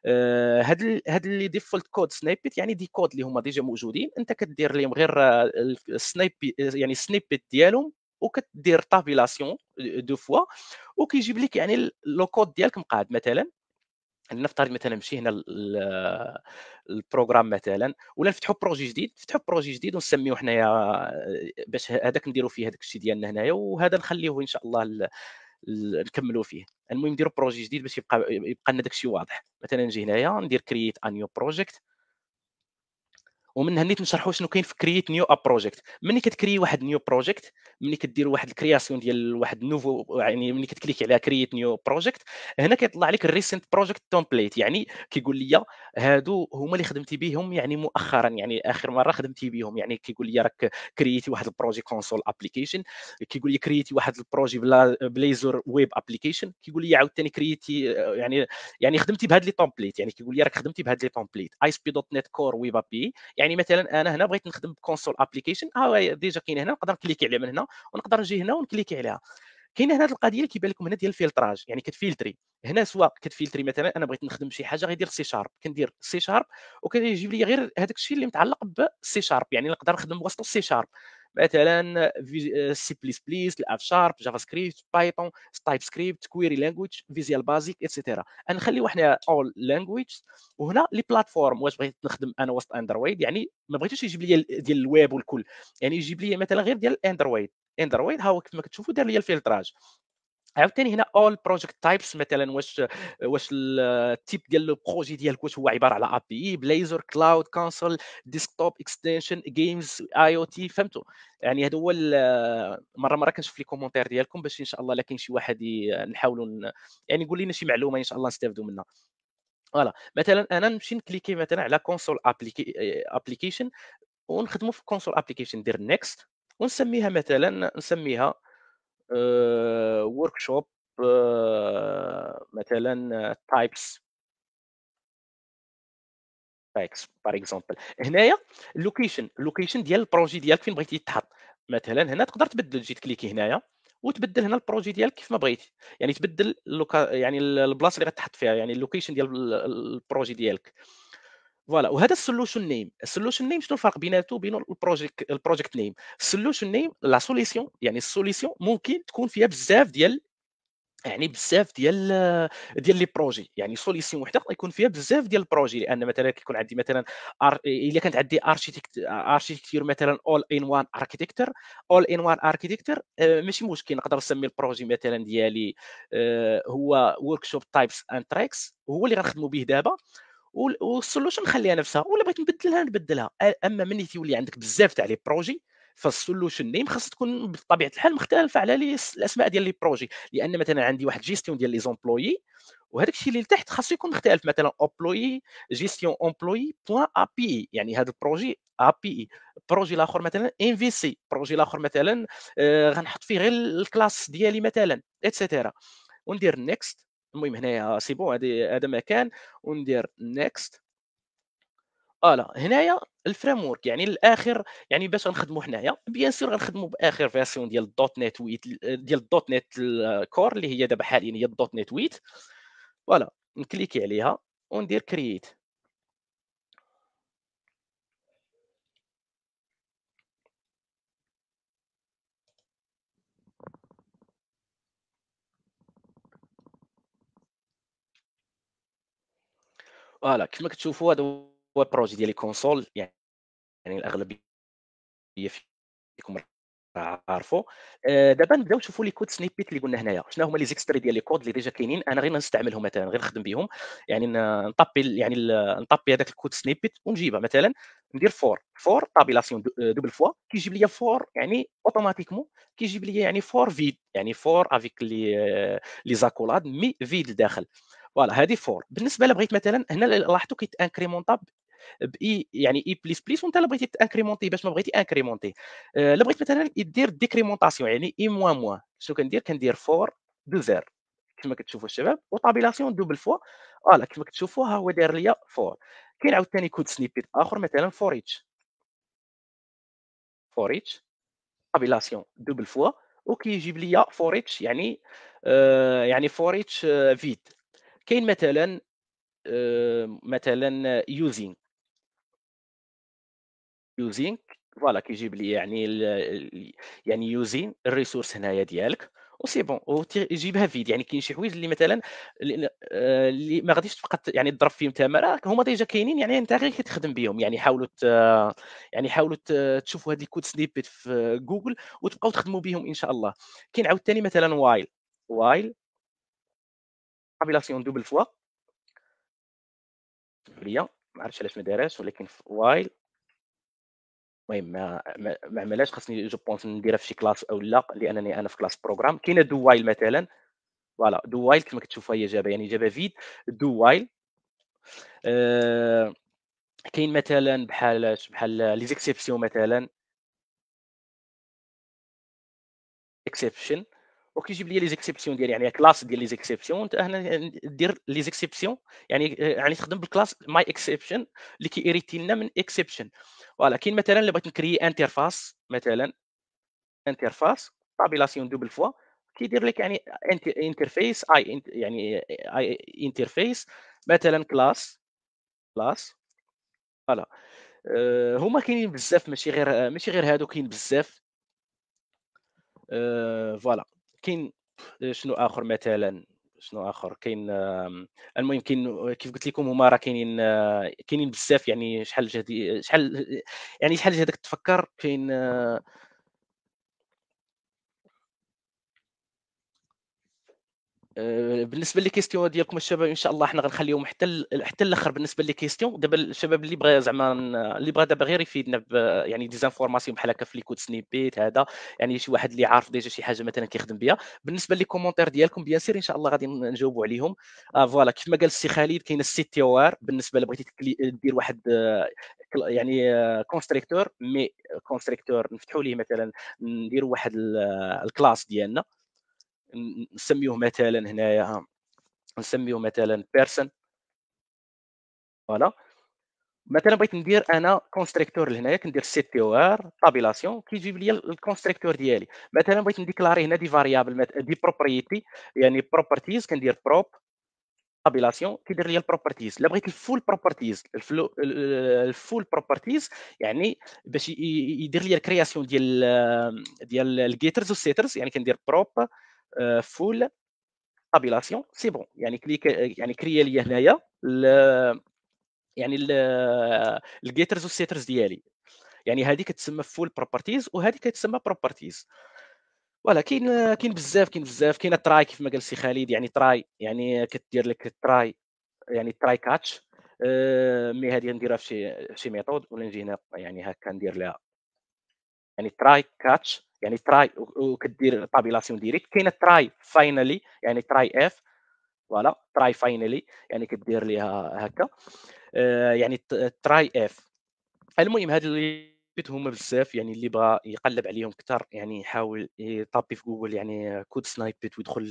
هاد اللي default code snippet يعني دي كود اللي هما ديجا موجودين، أنت كدير ليهم غير الsnippet يعني الsnippet ديالهم، وكدير tabulation 2 fois وكيجيب لك يعني لو كود ديالك مقاد. مثلًا لنفترض مثلًا نمشي هنا للprogram مثلًا، ولا نفتحوا بروجي جديد ونسميوه حنايا باش هذاك نديروا فيه هذاك الشيء ديالنا هنايا، وهذا نخليوه إن شاء الله نكمّلوا فيه. المهم نديروا بروجي جديد باش يبقى لنا داك الشيء واضح. مثلًا نجي هنايا ندير create a new project، ومن هنا نيت نشرحوا شنو كاين في create new a project. ملي كتكريي واحد new project، ملي كديروا واحد الكرياسيون ديال واحد nouveau، يعني ملي كتكليكي على create new project، هنا كيطلع لك الrecent project template، يعني كيقول لي هادو هما اللي خدمتي بهم يعني مؤخرا، يعني اخر مره خدمتي بهم. يعني كيقول لي راك كرييتي واحد البروجي كونسول ابليكيشن، كيقول لي كرييتي واحد البروجي بليزر ويب ابليكيشن، كيقول لي عاوتاني كرييتي يعني خدمتي بهاد لي تومبليت، يعني كيقول لي راك خدمتي بهاد لي تومبليت اي اس بي دوت نت كور ويب ابي. يعني مثلا انا هنا بغيت نخدم بكونسول ابليكيشن، ها ديجا كاين هنا، نقدر نكليكي عليها من هنا، ونقدر نجي هنا ونكليكي عليها. كاينه هنا هذه القضيه اللي كيبان لكم هنا ديال الفلتراج، يعني كتفلتري هنا، سواء كتفلتري مثلا انا بغيت نخدم شي حاجه غيدير سي شارب، كندير سي شارب وكيجيب لي غير هذاك الشيء اللي متعلق بسي شارب، يعني نقدر نخدم بواسطه سي شارب. مثلا سي بليس بليس، الاف شارب، جافا سكريبت، بايثون، تايب سكريبت، كويري لانجويج، فيزيال بازيك، اتسيتيرا. نخليو حنا اول لانجويج. وهنا لي بلاتفورم، واش بغيت نخدم انا وسط اندرويد، يعني ما بغيتوش يجيب لي ديال الويب والكل، يعني يجيب لي مثلا غير ديال اندرويد. ها هو كما كتشوفوا دار لي الفلتراج. عاوتاني هنا all project types، مثلا واش التيب ديال لو بروجي ديالك واش هو عباره على اي بي اي، بليزر، كلاود، كونسول، ديسكتوب، اكستنشن، جيمز، اي او تي. فهمتوا؟ يعني هذا هو مره كنشوف لي كومونتير ديالكم باش ان شاء الله الا كاين شي واحد نحاولوا يعني نقول لنا شي معلومه ان شاء الله نستافدوا منها. فوالا مثلا انا نمشي نكليكي مثلا على كونسول ابليكيشن، ونخدموا في كونسول ابليكيشن، ندير نيكست، ونسميها مثلا نسميها workshop مثلًا types par exemple. هنايا اللوكيشن ديال البروجي ديالك فين بغيتي يتحط. مثلًا هنا تقدر تبدل، تجي تكليكي هنايا وتبدل هنا البروجي ديالك كيف ما بغيتي، يعني تبدل يعني البلاصة اللي غتحط فيها، يعني اللوكيشن ديال البروجي ديالك. فوالا، وهذا السولوشن نيم. السولوشن نيم شنو الفرق بيناتو وبين البروجيكت نيم؟ السولوشن نيم لا سوليسيون، يعني السوليسيون ممكن تكون فيها بزاف ديال، يعني بزاف ديال لي بروجي، يعني سوليسيون وحده يكون فيها بزاف ديال البروجي. لان مثلا كيكون عندي مثلا الا كانت عندي اركيتكتور مثلا اول ان وان اركيتكتور، ماشي مشكل، نقدر نسمي البروجي مثلا ديالي هو ورك شوب تايبس اند تريكس، هو اللي غنخدموا به دابا. والسولوشن نخليها نفسها، ولا بغيت نبدلها نبدلها. اما ملي تيولي عندك بزاف تاع لي بروجي، فالسولوشن نيم خاص تكون بطبيعه الحال مختلفه على الاسماء ديال لي بروجي. لان مثلا عندي واحد جيستيون ديال لي زومبلوي، وهذاك الشيء اللي لتحت خاصو يكون مختلف. مثلا امبلوي جيستيون امبلوي بوان ا بي اي، يعني هذا البروجي ا بي اي. البروجي الاخر مثلا ام في سي، البروجي الاخر مثلا غنحط فيه غير الكلاس ديالي مثلا اتسيتيرا. وندير نيكست. المهم هنايا سي بون، هذا مكان، وندير نيكست. فوالا هنايا الفريم ورك يعني الاخر، يعني باش غنخدموا حنايا بيان سور غنخدموا باخر فيرسيون ديال الدوت نت ويت، ديال الدوت نت كور اللي هي دابا حاليا هي الدوت نت ويت. فوالا نكليكي عليها وندير كرييت. فوالا كما كتشوفوا هذا هو البروجي ديالي كونسول، يعني الاغلبيه فيكم راه عارفو. دابا نبداو نشوفوا لي كود سنيبيت اللي قلنا هنايا. شنو هما لي زيكستري ديال لي كود اللي ديجا كاينين، انا غير نستعملهم مثلا، غير نخدم بهم. يعني نطابي يعني نطابي هذاك الكود سنيبيت ونجيبها مثلا، ندير فور طابيلاسيون دوبل فوا، كيجيب لي فور يعني اوتوماتيكمون، كيجيب لي يعني فور فيد، يعني فور افيك لي زاكولاد مي فيد داخل. فوالا هذه فور. بالنسبه بغيت مثلا هنا لاحظتوا كيتانكريمونطا باي، يعني اي بليس بليس، وانت الا بغيتي تانكريمونتي باش ما بغيتي انكريمونتي. الا بغيت مثلا يدير ديكريمونطاسيون يعني اي موان موان، شنو كندير؟ كندير فور دو زير كما كتشوفوا الشباب، وطابيلاسيون دوبل فوا. فوالا كما كتشوفوا ها هو داير ليا فور. كاين عاوتاني كود سنيبيت اخر مثلا فور ايتش، طابيلاسيون دوبل فوا، وكيجيب ليا فور ايتش يعني يعني فور ايتش فيد. كاين مثلا مثلًا using فوالا كيجيب لي يعني يعني using الresource هنايا ديالك وسي بون يجيبها فيد يعني كاين شي حوايج اللي مثلًا اللي ما غاديش تبقى يعني تضرب فيهم تمارة هُما ديجا كاينين يعني أنت غير كتخدم بهم، يعني حاولوا يعني حاولوا تشوفوا هاد الcode snippet في جوجل وتبقاو تخدموا بهم إن شاء الله. كاين عاوتاني مثلًا while compilation double fois هي ما عرفتش علاش ما دارهاش ولكن while المهم ما عملهاش خاصني جو بونس نديرها في شي كلاس أو لا، لأنني أنا في كلاس بروجرام. كاينة do while مثلًا فوالا do while كما كتشوفوا هي جابها يعني جابها vide do while آآ كاين مثلًا بحال les exceptions مثلًا exception وكيجيب لي les exceptions ديالي يعني class ديال les exceptions وأنت هنا دير les exceptions يعني يعني تخدم بالclass my exception اللي كيheriti لنا من exception فوالا. كاين مثلًا إلا بغيت نكريي interface مثلًا interface tabulation double fois كيدير لك يعني interface يعني interface مثلًا class فوالا. هُما كاينين بزاف ماشي غير هادو كاين بزاف فوالا. كاين شنو آخر مثلًا، شنو آخر كاين المهم كاين كيف قلت لكم هُما راه كاينين كاينين بزاف يعني شحال جهدك تفكّر كاين بالنسبة للكيستيون ديالكم الشباب إن شاء الله حنا غنخليهم حتى الآخر بالنسبة للكيستيون. دابا الشباب اللي بغا زعما اللي بغا دابا غير يفيدنا يعني دي زانفورماسيون بحال هكا في لي كود سنيبيت هذا، يعني شي واحد اللي عارف ديجا شي حاجة مثلًا كيخدم بها. بالنسبة لي كومونتير ديالكم بيان سير إن شاء الله غادي نجاوبوا عليهم. فوالا كيف ما قال السي خالد كاين الCTOR بالنسبة إلا بغيتي دير واحد يعني constructor مي constructor نفتحوا ليه مثلًا نديروا واحد الclass ديالنا نسميوه مثلًا هنايا نسميوه مثلًا person فوالا. مثلًا بغيت ندير أنا constructor لهنايا كندير CTOR tabulation كيجيب لي الconstructor ديالي. مثلًا بغيت نديكلاري هنا دي variable دي propriety يعني properties كندير prop tabulation كيدير لي الproperties. إلا بغيت الfull properties الfull properties يعني باش يدير لي الcreation ديال الgetters والsetters يعني كندير prop full tabulation سي بون يعني يعني كريا لي هنايا يعني الgetters والsetters ديالي. يعني هذه كتسمى full properties وهذه كتسمى properties فوالا. كاين بزاف كاينه try كيف ما قال السي خالد يعني try يعني كدير لك try يعني try catch مي هذه نديرها في شي ميثود ولا نجي هنا يعني هكا ندير لها يعني try catch يعني try وكدير tabulation direct. كاينه try finally يعني try f فوالا try finally يعني كدير ليها هكا يعني try f. المهم هاد اللي هما بزاف يعني اللي بغى يقلّب عليهم كتر يعني يحاول يطابي في جوجل يعني كود سنايبت ويدخل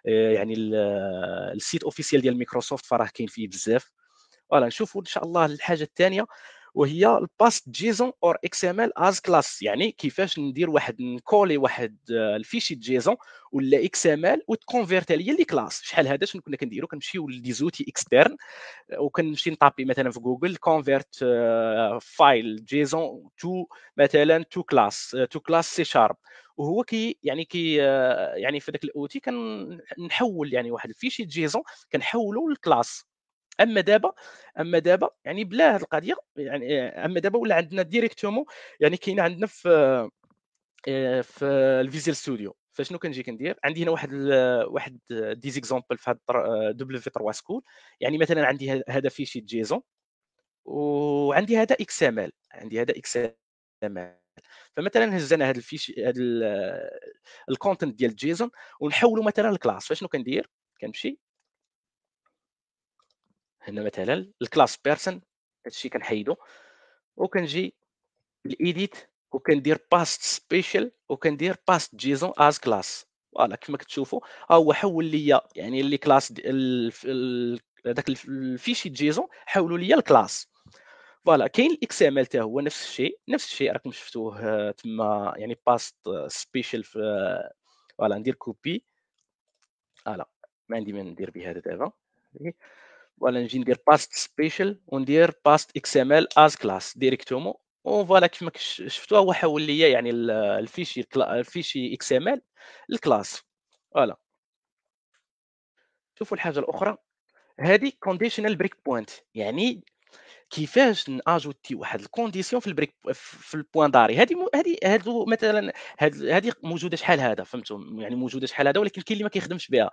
يعني الsite officiel ديال مايكروسوفت فراه كاين فيه بزاف. فوالا نشوفوا إن شاء الله الحاجة الثانية وهي الpast JSON or XML as class يعني كيفاش ندير واحد نكولي واحد الفيشي JSON ولا XML وتكونفيرتها ليا لكلاس. شحال هذا شنو كنا كنديروا كنمشيو لدي زوتي اكسترن وكنمشي نطابي مثلا في جوجل كونفيرت فايل جيسون تو مثلا تو كلاس سي شارب وهو يعني في ذاك الاوتي كنحول يعني واحد الفيشي جيسون كنحولو للكلاس. اما دابا يعني بلا هذه القضيه يعني اما دابا ولا عندنا ديريكتومون يعني كاين عندنا في الفيزيال ستوديو. فشنو كنجي كندير عندي هنا واحد دي زيكزامبل في هاد دبليو في 3 سكول. يعني مثلا عندي هذا فيشي جيسون وعندي هذا اكس ام ال عندي هذا اكس ام ال. فمثلا هزنا هذا الفيشي هذا الكونتنت ديال جيسون ونحولوا مثلا لكلاس. فشنو كندير كنمشي هنا مثلا الكلاس بيرسون هادشي كنحيدو وكنجي الايديت وكندير باست سبيشال وكندير باست جيسون از كلاس. فوالا كيف ما كتشوفوا ها هو حول ليا يعني اللي كلاس هذاك الفيشي جيسون حولوا ليا الكلاس. فوالا كاين الاكس ام ال حتى هو نفس الشيء راكم شفتوه تما يعني باست سبيشال في فوالا ندير كوبي فوالا ما عندي ما ندير به هذا دابا فوالا نجي ندير past special وندير past XML as class ديريكتومون، وفوالا كيف ما شفتوها هو حول ليا يعني الفيشي الفيشي XML للكلاس. فوالا. شوفوا الحاجة الأخرى، هذه conditional break point، يعني كيفاش ناجوتي واحد الكونديسيون في البريك في البوان داري. هذه هادو مثلا، هذه موجوده شحال هذا، فهمتوا يعني موجوده شحال هذا، ولكن كاين اللي ما كيخدمش بها.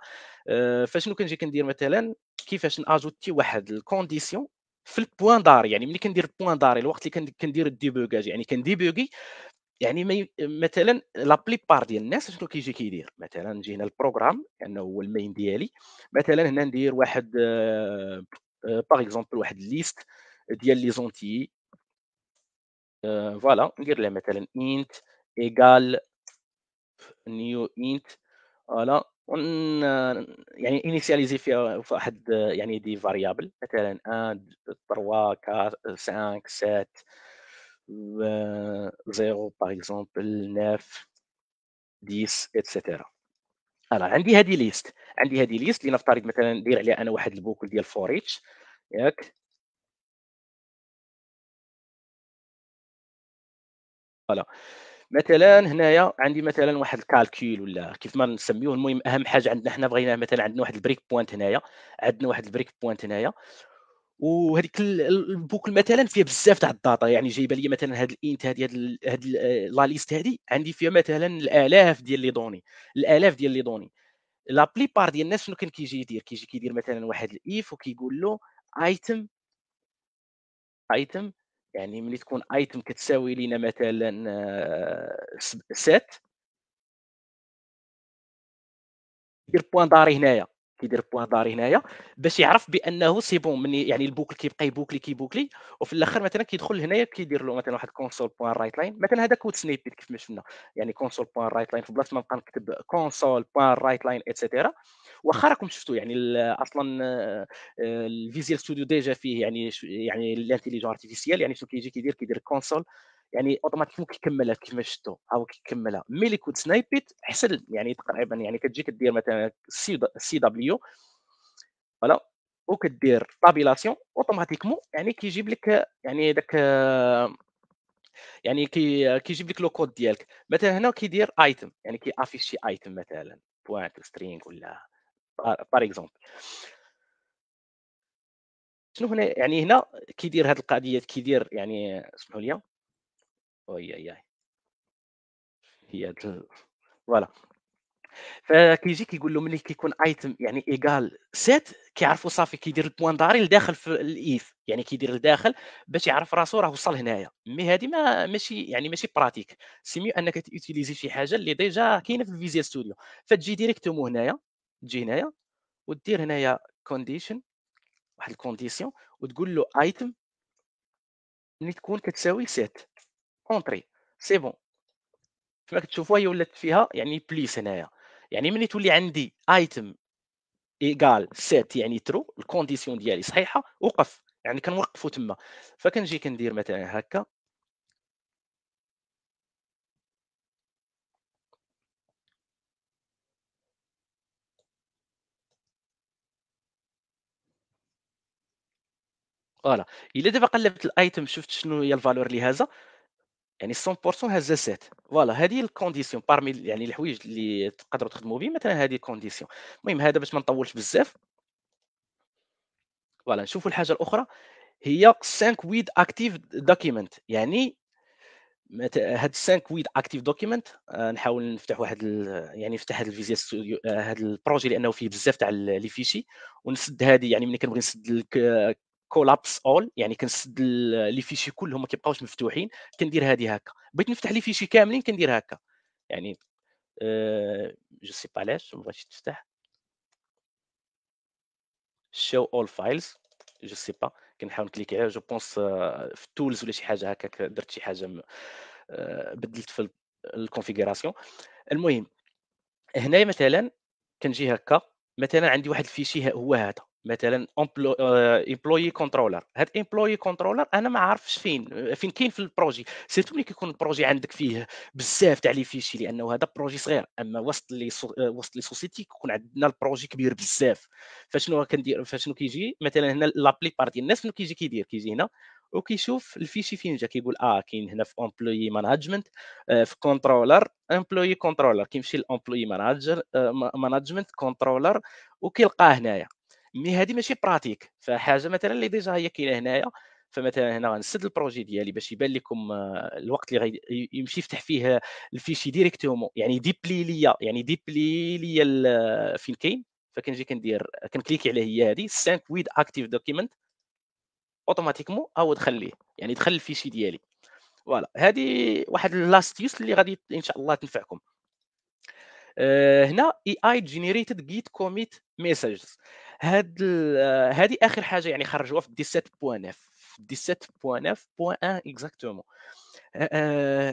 فشنو كنجي كندير مثلا، كيفاش ناجوتي واحد الكونديسيون في البوان داري. يعني ملي كندير البوان داري الوقت اللي كندير الديبوغاج، يعني كنديبوغي، يعني مثلا لا بليبار ديال الناس شنو كيجي كيدير. مثلا نجي هنا البروغرام لانه هو المين ديالي، مثلا هنا ندير واحد باغ اكزومبل واحد ليست ديال لي زونتي. فوالا ندير لها مثلا int ايغال new int. فوالا يعني initialiser فيها في واحد يعني دي variable مثلا 1 3 4 5 7 0 par exemple 9 10 etc. أنا عندي هذه ليست لنفترض مثلا ندير عليها انا واحد البوكل ديال for each، ياك. فوالا مثلا هنايا عندي مثلا واحد الكالكول ولا كيف ما نسميوه، المهم اهم حاجه عندنا حنا بغينا مثلا عندنا واحد البريك بوينت هنايا، عندنا واحد البريك بوينت هنايا، وهذيك البوكل مثلا فيها بزاف تاع الداتا، يعني جايبه لي مثلا هاد الانت هاد لا ليست هذه عندي فيها مثلا الالاف ديال لي دوني، الالاف ديال لي دوني. لا بليبار ديال الناس شنو كان كيجي يدير، كيدير مثلا واحد الايف وكيقول له ايتم، ايتم يعني ملي تكون ايتم كتساوي لينا مثلا set، كيدير بوان داري هنايا، كيدير بوان داري هنايا باش يعرف بانه سي بون. مني يعني البوكل كيبقى يبوكلي وفي الاخر مثلا كيدخل هنايا كيدير له مثلا واحد كونسول بوان رايت لاين، مثلا هذا كود سنيبيت كيف ما شفنا، يعني كونسول بوان رايت لاين في بلاصه ما نبقى نكتب كونسول بوان رايت لاين اتسيتيرا. واخا راكم شفتوا يعني اصلا الفيزيال ستوديو ديجا فيه يعني يعني الانتيليجون ارتيفيسيال، يعني شنو كيجي كيدير كونسول، يعني اوتوماتيكمون كيكملها كيف ما شفتوا ها هو كيكملها. مي لي كود سنايبيت احسن، يعني تقريبا يعني كتجي كدير مثلا سي دبليو، فوالا، وكدير طابيلاسيون اوتوماتيكمون، يعني كيجيب لك يعني داك يعني كيجيب لك لو كود ديالك. مثلا هنا كيدير ايتم، يعني كيافيشي ايتم مثلا بوينت سترينغ ولا بار اكزومبل. شنو هنا يعني هنا كيدير هاد القضيه، كيدير يعني اسمحوا لي، وي اي اي هي فوالا. فكيجي كيقول له ملي كيكون ايتم يعني ايغال سيت، كيعرفوا صافي كيدير البوان داري لداخل في الايف، يعني كيدير لداخل باش يعرف راسو راه وصل هنايا. مي هذه ما ماشي يعني ماشي براتيك، سي ميو انك تيوتيليزي شي حاجه اللي ديجا كاينه في الفيزيال ستوديو. فتجي ديريكتومون هنايا، تجي هنايا ودير هنايا كونديشن، واحد الكونديسيون، وتقول له ايتم ملي تكون كتساوي سيت اونطري، سي بون. كما كتشوفوا هي ولات فيها يعني بليس هنايا، يعني ملي تولي عندي ايتم ايغال سيت يعني ترو، الكونديسيون ديالي صحيحه، وقف يعني كنوقفو تما. فكنجي كندير مثلا هكا، فوالا. الا دابا قلبت الايتم شفت شنو هي الفالور اللي هازه، يعني 100% هازه سيت. فوالا هذه الكونديسيون بارمي يعني الحوايج اللي تقدروا تخدموا به، مثلا هذه الكونديسيون. المهم هذا باش ما نطولش بزاف. فوالا نشوفوا الحاجه الاخرى، هي 5 ويد اكتيف دوكيمنت. يعني هاد 5 ويد اكتيف دوكيمنت، نحاول نفتح واحد يعني نفتح هاد الفيزيال ستوديو، هاد البروجي لانه فيه بزاف تاع لي فيشي، ونسد هادي. يعني ملي كنبغي نسد كولابس اول، يعني كنسد لي فيشي كلهم ما كيبقاوش مفتوحين، كندير هادي هكا. بغيت نفتح لي فيشي كاملين كندير هكا، يعني جو سي با علاش ما بغاتش تفتح show all files، جو سي با. كنحاول نكليكي عليها، جو بونس في التولز ولا شي حاجه هكاك درت شي حاجه بدلت في الكونفيغوراسيون. المهم هنايا مثلا كنجي هكا، مثلا عندي واحد الفيشي هو هذا، مثلًا employee controller. هاد employee controller أنا ما عارفش فين كاين في الprojet. سيرتو ملي كيكون الprojet عندك فيه بزاف تاع لي fichiers لأنه هذا projet صغير، أما وسط لي société كيكون عندنا الprojet كبير بزاف. فشنو كيجي مثلًا هنا la plupart ديال الناس شنو كيجي كيجي هنا وكيشوف الfichier فين جا، كيقول كاين هنا في employee management، في controller employee controller، كيمشي لemployee manager management controller وكيلقاه هنايا. مي هذه ماشي براتيك، فحاجه مثلا اللي ديجا هي كاينه هنايا. فمثلا هنا غنسد البروجي ديالي باش يبان لكم الوقت اللي يمشي يفتح فيه الفيشي ديريكتومون، يعني ديبلي ليا فين كاين. فكنجي كنكليكي عليه، هي هذه 5 ويد اكتيف دوكيمنت اوتوماتيكمون او دخل ليه، يعني دخل الفيشي ديالي. فوالا، هذه واحد لاستيوس اللي غادي ان شاء الله تنفعكم. هنا AI generated git commit messages. هذه اخر حاجه يعني خرجوها في 17.9، في 17.9.1 اكزاكتومون.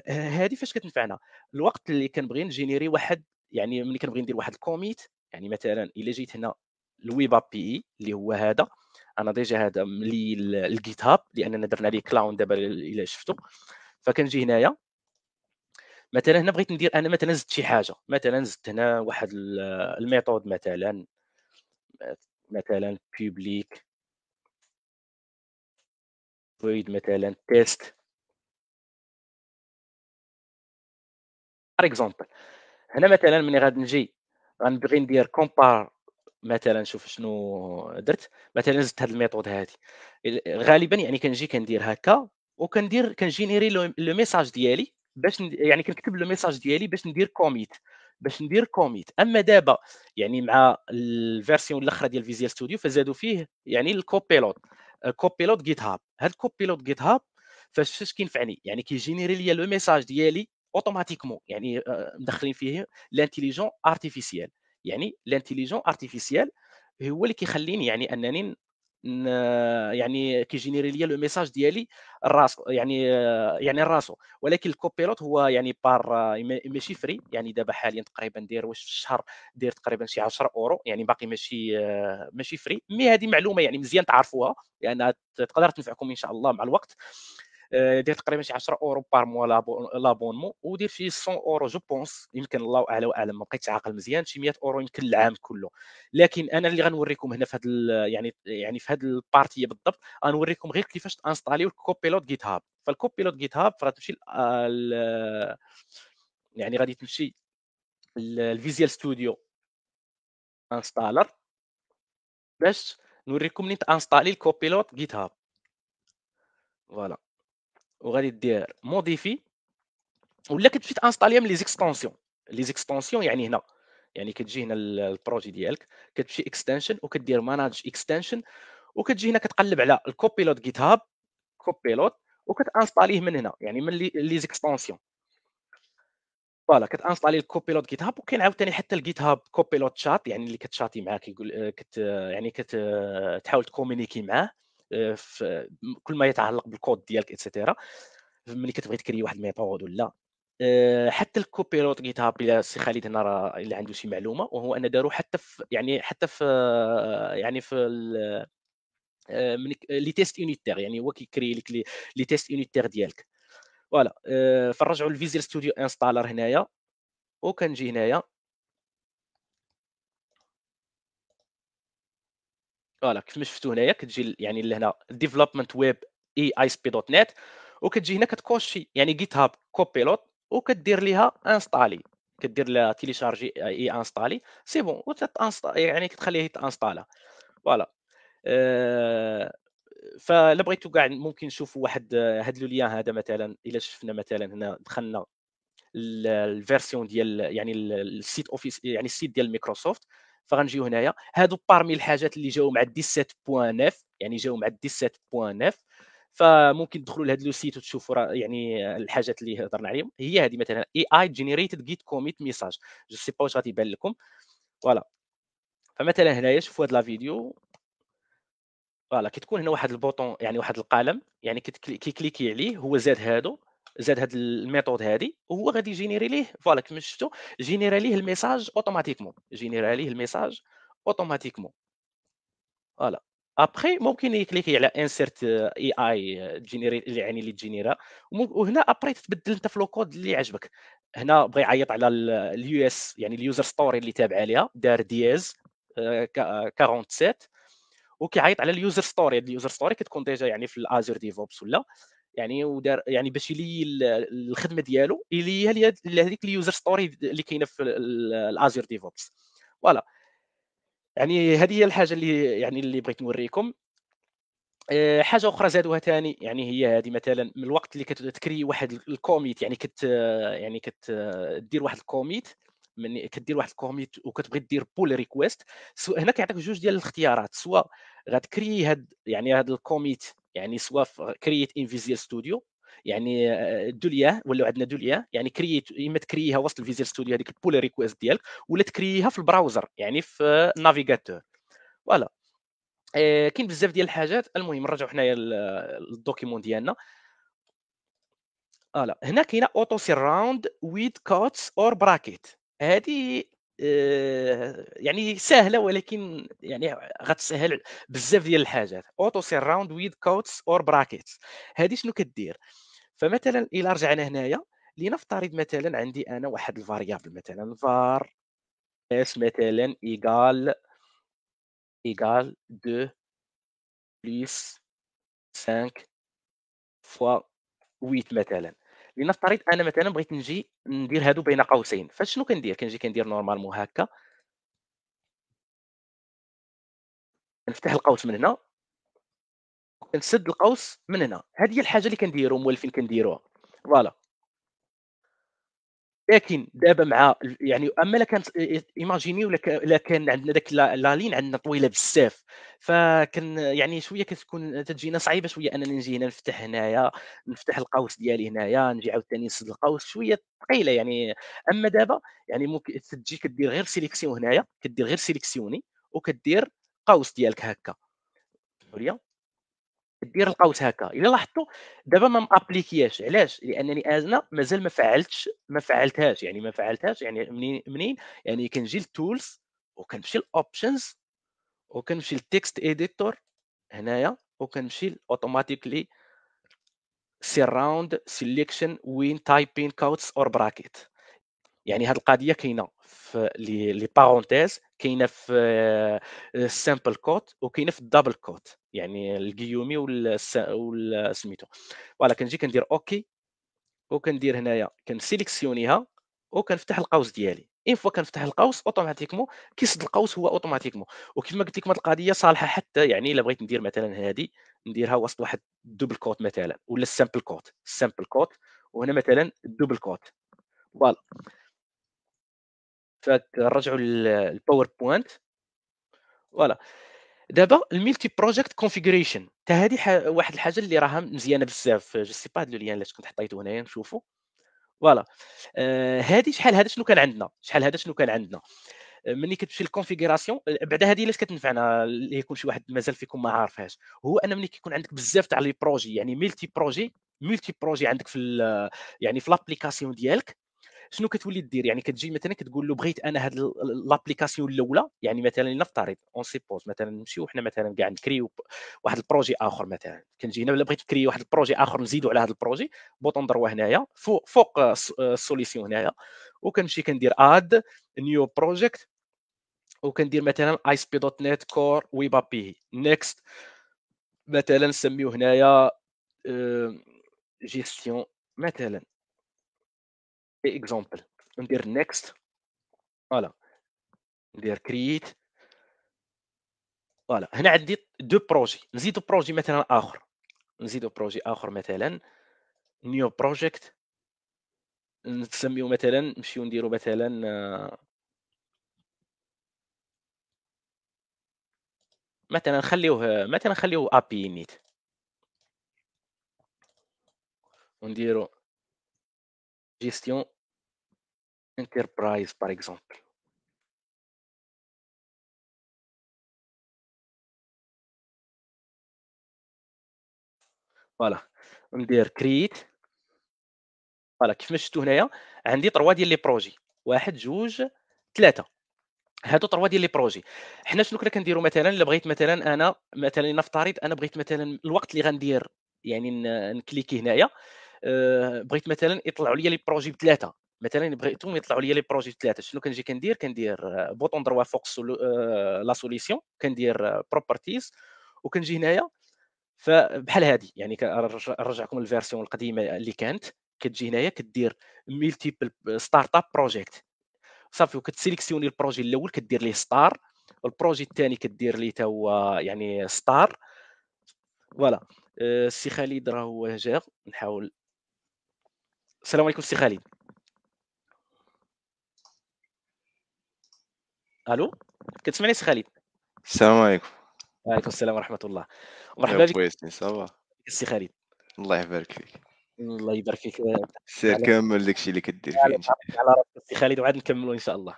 هذه فاش كتنفعنا الوقت اللي كنبغي نجينيري واحد، يعني ملي كنبغي ندير واحد الكوميت. يعني مثلا الا جيت هنا الويب اب بي اي اللي هو هذا، انا ديجا هذا ملي الجيت هاب لاننا درنا ليه كلاون دابا الا شفتو. فكنجي هنايا مثلا، هنا بغيت ندير انا مثلا زدت شي حاجه، مثلا زدت هنا واحد الميثود مثلا public void مثلا test par exemple. هنا مثلا ملي غادي نجي غنبغي ندير compare، مثلا شوف شنو درت. مثلا زدت هاد الميثود هادي، غالبا يعني كنجي كندير هكا كنجينيري لو ميساج ديالي باش يعني كنكتب لو ميساج ديالي باش ندير كوميت. اما دابا يعني مع الفيرسيون الاخرى ديال فيزيال ستوديو فزادوا فيه يعني الكوبيلوت جيت هاب. هاد الكوبيلوت جيت هاب فاش كينفعني، يعني كيجينيري ليا لو ميساج ديالي اوتوماتيكمون، يعني مدخلين فيه لانتيليجون ارتيفيسيال. يعني لانتيليجون ارتيفيسيال هو اللي كيخليني يعني انني يعني كيجينيري ليا لو ميساج ديالي الراس، يعني الراسو. ولكن الكوبيلوت هو يعني ماشي فري، يعني دابا حاليا تقريبا داير واش في الشهر داير تقريبا شي 10 اورو، يعني باقي ماشي فري. مي هذه معلومه يعني مزيان تعرفوها لانها تقدر تنفعكم ان شاء الله مع الوقت. داير تقريبا شي 10 اورو بار موا لابونمون، ودير شي 100 اورو جو بونس، يمكن الله اعلى واعلم، ما بقيتش عاقل مزيان، شي 100 اورو يمكن العام كله. لكن انا اللي غنوريكم هنا في هذا يعني في هذه البارتيه بالضبط غنوريكم غير كيفاش تانستاليو الكوبيلوت جيت هاب. فالكوبيلوت جيت هاب غتمشي يعني غادي تمشي الفيزيال ستوديو انستالر باش نوريكم منين تانستالي الكوبيلوت جيت هاب. فوالا، وغادي دير موديفي، ولا كتمشي تانستاليها من لي زيكستونسيون يعني هنا. يعني كتجي هنا البروجي ديالك، كتمشي اكستنشن وكدير ماناج اكستنشن، وكتجي هنا كتقلب على الكوبيلوت جيت هاب كوبيلوت، وكتانستاليه من هنا يعني من لي زيكستونسيون. فوالا، كتانستالي الكوبيلوت جيت هاب. وكاين عاوتاني حتى الجيت هاب كوبيلوت شات، يعني اللي كتشاتي معاه كيقول يعني تحاول تكومونيكي معاه في كل ما يتعلق بالكود ديالك ايتترا. ملي كتبغي تكري واحد الميثود ولا حتى الكوبيلوت جيت هاب. الى السي خالد هنا راه الا عنده شي معلومه، وهو ان داروا حتى في يعني في لي تيست يونيتير، يعني هو كيكري لك لي تيست يونيتير ديالك. فوالا، فرجعوا الفيزيال ستوديو انستالر هنايا، وكنجي هنايا. فوالا، كيف ما شفتوا هنايا كتجي يعني لهنا ديفلوبمنت ويب اي اي سبي دوت نت، وكتجي هنا كتكوشي يعني جيت هاب كوبيلوت، وكدير ليها انستالي، كدير لها تيليشارجي اي انستالي سي بون، يعني كتخليه يتانستالا. فوالا. آه، فلا بغيتو كاع ممكن نشوفوا واحد هاد لو ليان هذا مثلا. الا شفنا مثلا هنا دخلنا الفيرسيون ديال يعني السيت اوفيس، يعني السيت ديال مايكروسوفت. فغنجيو هنايا هادو بارمي الحاجات اللي جاو مع 17.9، يعني جاو مع 17.9. فممكن تدخلوا لهذا لو سيت وتشوفوا يعني الحاجات اللي هضرنا عليهم. هي هذه مثلا اي اي جينيريتد جيت كوميت ميساج، جو سي با واش غادي يبان لكم. فوالا، فمثلا هنايا شوفوا هذا لا فيديو. فوالا، كتكون هنا واحد البوطون، يعني واحد القلم، يعني كيكليكي عليه هو زاد هاد الميثود هادي، وهو غادي يجينيري ليه. فوالا، كما شفتوا جينيرا ليه الميساج اوتوماتيكمون. فوالا. ابخي ممكن يكليكي على insert AI generate يعني اللي تجينيرا، وهنا ابري تبدل انت في لو كود اللي يعجبك. هنا بغى يعيط على اليو اس يعني اليوزر ستوري اللي تابعه ليها، دار دياز 47 وكيعيط على اليوزر ستوري. هاد اليوزر ستوري كتكون ديجا يعني في الازور ديفوبس ولا يعني، ودار يعني باش يلي الخدمه ديالو يليها لهذيك اليوزر ستوري اللي كاينه في الازور ديفوبس. فوالا. يعني هذه هي الحاجه اللي يعني اللي بغيت نوريكم. حاجة أخرى زادوها تاني، يعني هي هذه مثلًا من الوقت اللي كتكري واحد الcommit يعني يعني دير واحد الcommit، من كدير واحد الcommit وكتبغي دير pull request. هنا كيعطيك جوج ديال الاختيارات، سوا غتكري هاد الcommit يعني سوا في create in Visual Studio، يعني دو ولاو عندنا دو يعني إما تكرييها وسط الVisual Studio هذيك الpull request ديالك، ولا تكرييها في البراوزر يعني في النافيغاتور. فوالا. كاين بزاف ديال الحاجات. المهم نرجعوا حنايا للدوكيمون ديالنا. هنا كاينه auto surround with quotes or bracket. هذه يعني سهله، ولكن يعني غتسهل بزاف ديال الحاجات. auto surround with quotes or brackets هذه شنو كدير؟ فمثلا الى رجعنا هنايا، لنفترض مثلا عندي انا واحد الفاريابل مثلا var s مثلا ايغال 2 بلس 5 فوا 8 مثلًا. لنفترض أنا مثلًا بغيت نجي ندير هادو بين قوسين، فشنو كندير؟ كنجي كندير نورمالمون هاكا، كنفتح القوس من هنا وكنسد القوس من هنا. هذه هي الحاجة اللي كنديرو مولفين كنديروها. فوالا. لكن دابا مع يعني أمّا لا كانت إيماجينيو لا كان عندنا داك لا لين عندنا طويلة بزاف، يعني شوية كتكون تتجينا صعيبة شوية أنني نجي هنا نفتح هنايا، نفتح القوس ديالي هنايا، نجي عاوتاني نسد القوس، شوية ثقيلة يعني. أمّا دابا يعني ممكن تجي كدير غير سيليكسيون هنايا، كدير غير سيليكسيوني وكدير قوس ديالك هاكا، حورية. دير القوس هكا. الا لاحظتوا دابا ما مابليكياش، علاش؟ لانني انا مازال ما فعلتهاش يعني منين يعني كنجي للتولز وكنمشي للاوبشنز وكنمشي للتكست اديتور هنايا وكنمشي اوتوماتيكلي سيراوند سيليكشن وين تايبين كوتس اور براكيت. يعني هذه القضيه كاينه في لي بارونتيز، كاينه في السامبل كوت وكاينه في الدبل كوت، يعني الكيومي سميتو. فوالا. كنجي كندير اوكي وكندير هنايا كنسيليكسيونيها وكنفتح القوس ديالي. اين فوا كنفتح القوس اوتوماتيكمون كيسد القوس هو اوتوماتيكمون. وكيف ما قلت لكم هذه القضيه صالحه حتى يعني الا بغيت ندير مثلا هذه نديرها وسط واحد الدوبل كوت مثلا، ولا السامبل كوت وهنا مثلا الدوبل كوت. فوالا. فكنرجعوا للباوربوينت. فوالا. دابا الميلتي بروجيكت كونفيغوريشن حتى هذه واحد الحاجه اللي راها مزيانه بزاف. جو سي با هاد لو ليان اللي كنت حطيته هنايا نشوفوا. فوالا. هذه شحال هذا شنو كان عندنا ملي كتمشي للكونفيغوراسيون. بعدا هذه علاش كتنفعنا اللي يكون شي واحد مازال فيكم ما عارفهاش، هو ان ملي كيكون عندك بزاف تاع لي بروجي يعني ملتي بروجي عندك في يعني في لابليكاسيون ديالك. شنو كتولي دير؟ يعني كتجي مثلا كتقول له بغيت انا هاد لابليكاسيون الاولى، يعني مثلا نفترض اون سيبوز مثلا نمشيو حنا مثلا كاع نكريو واحد البروجي اخر. مثلا كنجي هنا ولا بغيت نكري واحد البروجي اخر نزيدو على هذا البروجي، بوطون دروا هنايا فوق السوليسيون هنايا، وكنمشي كندير اد نيو بروجيكت وكندير مثلا اي اس بي دوت نت كور ويب ابي نيكست. مثلا نسميو هنايا جيستيون مثلا اكزومبل، ندير نيكست. فوالا. ندير كرييت. فوالا. هنا عندي دو بروجي، نزيدو بروجي مثلا اخر، مثلا نيو بروجيكت نسميو مثلا نمشيو نديرو مثلا نخليوه ابي نيت ونديرو جيستيون انتربرايز باغ اكزومبل. فوالا. ندير كرييت. فوالا. كيف ما شفتوا هنايا عندي 3 ديال لي بروجي، 1 2 3. هادو 3 ديال لي بروجي. حنا شنو كنا كنديروا مثلًا إلا بغيت مثلًا أنا مثلًا لنفترض أنا بغيت مثلًا الوقت اللي غندير يعني نكليكي هنايا بغيت مثلًا يطلعوا لي لي بروجي ب3 مثلًا بغيتهم يطلعوا لي لي بروجي ب3 شنو كنجي كندير، بوطون دروا فوق لا سوليسيون كندير properties وكنجي هنايا فبحال هادي يعني نرجعكم للفيرسيون القديمة اللي كانت، كتجي هنايا كدير multiple startup project صافي وكتسيليكسيوني البروجي الاول كدير ليه ستار والبروجي الثاني كدير ليه تا هو يعني ستار فوالا. السي خالد راه هو جا نحاول. السلام عليكم السي خالد. الو كتسمعني السي خالد؟
السلام عليكم.
وعليكم السلام ورحمه الله.
يا
مرحبا بك
بويسي صافا.
السي خالد.
الله يبارك فيك.
الله يبارك فيك
سير
على
كمّل داكشي اللي كدير
على
فيه انت.
تعرفنا على راسك السي خالد وعاد نكملوا ان شاء الله.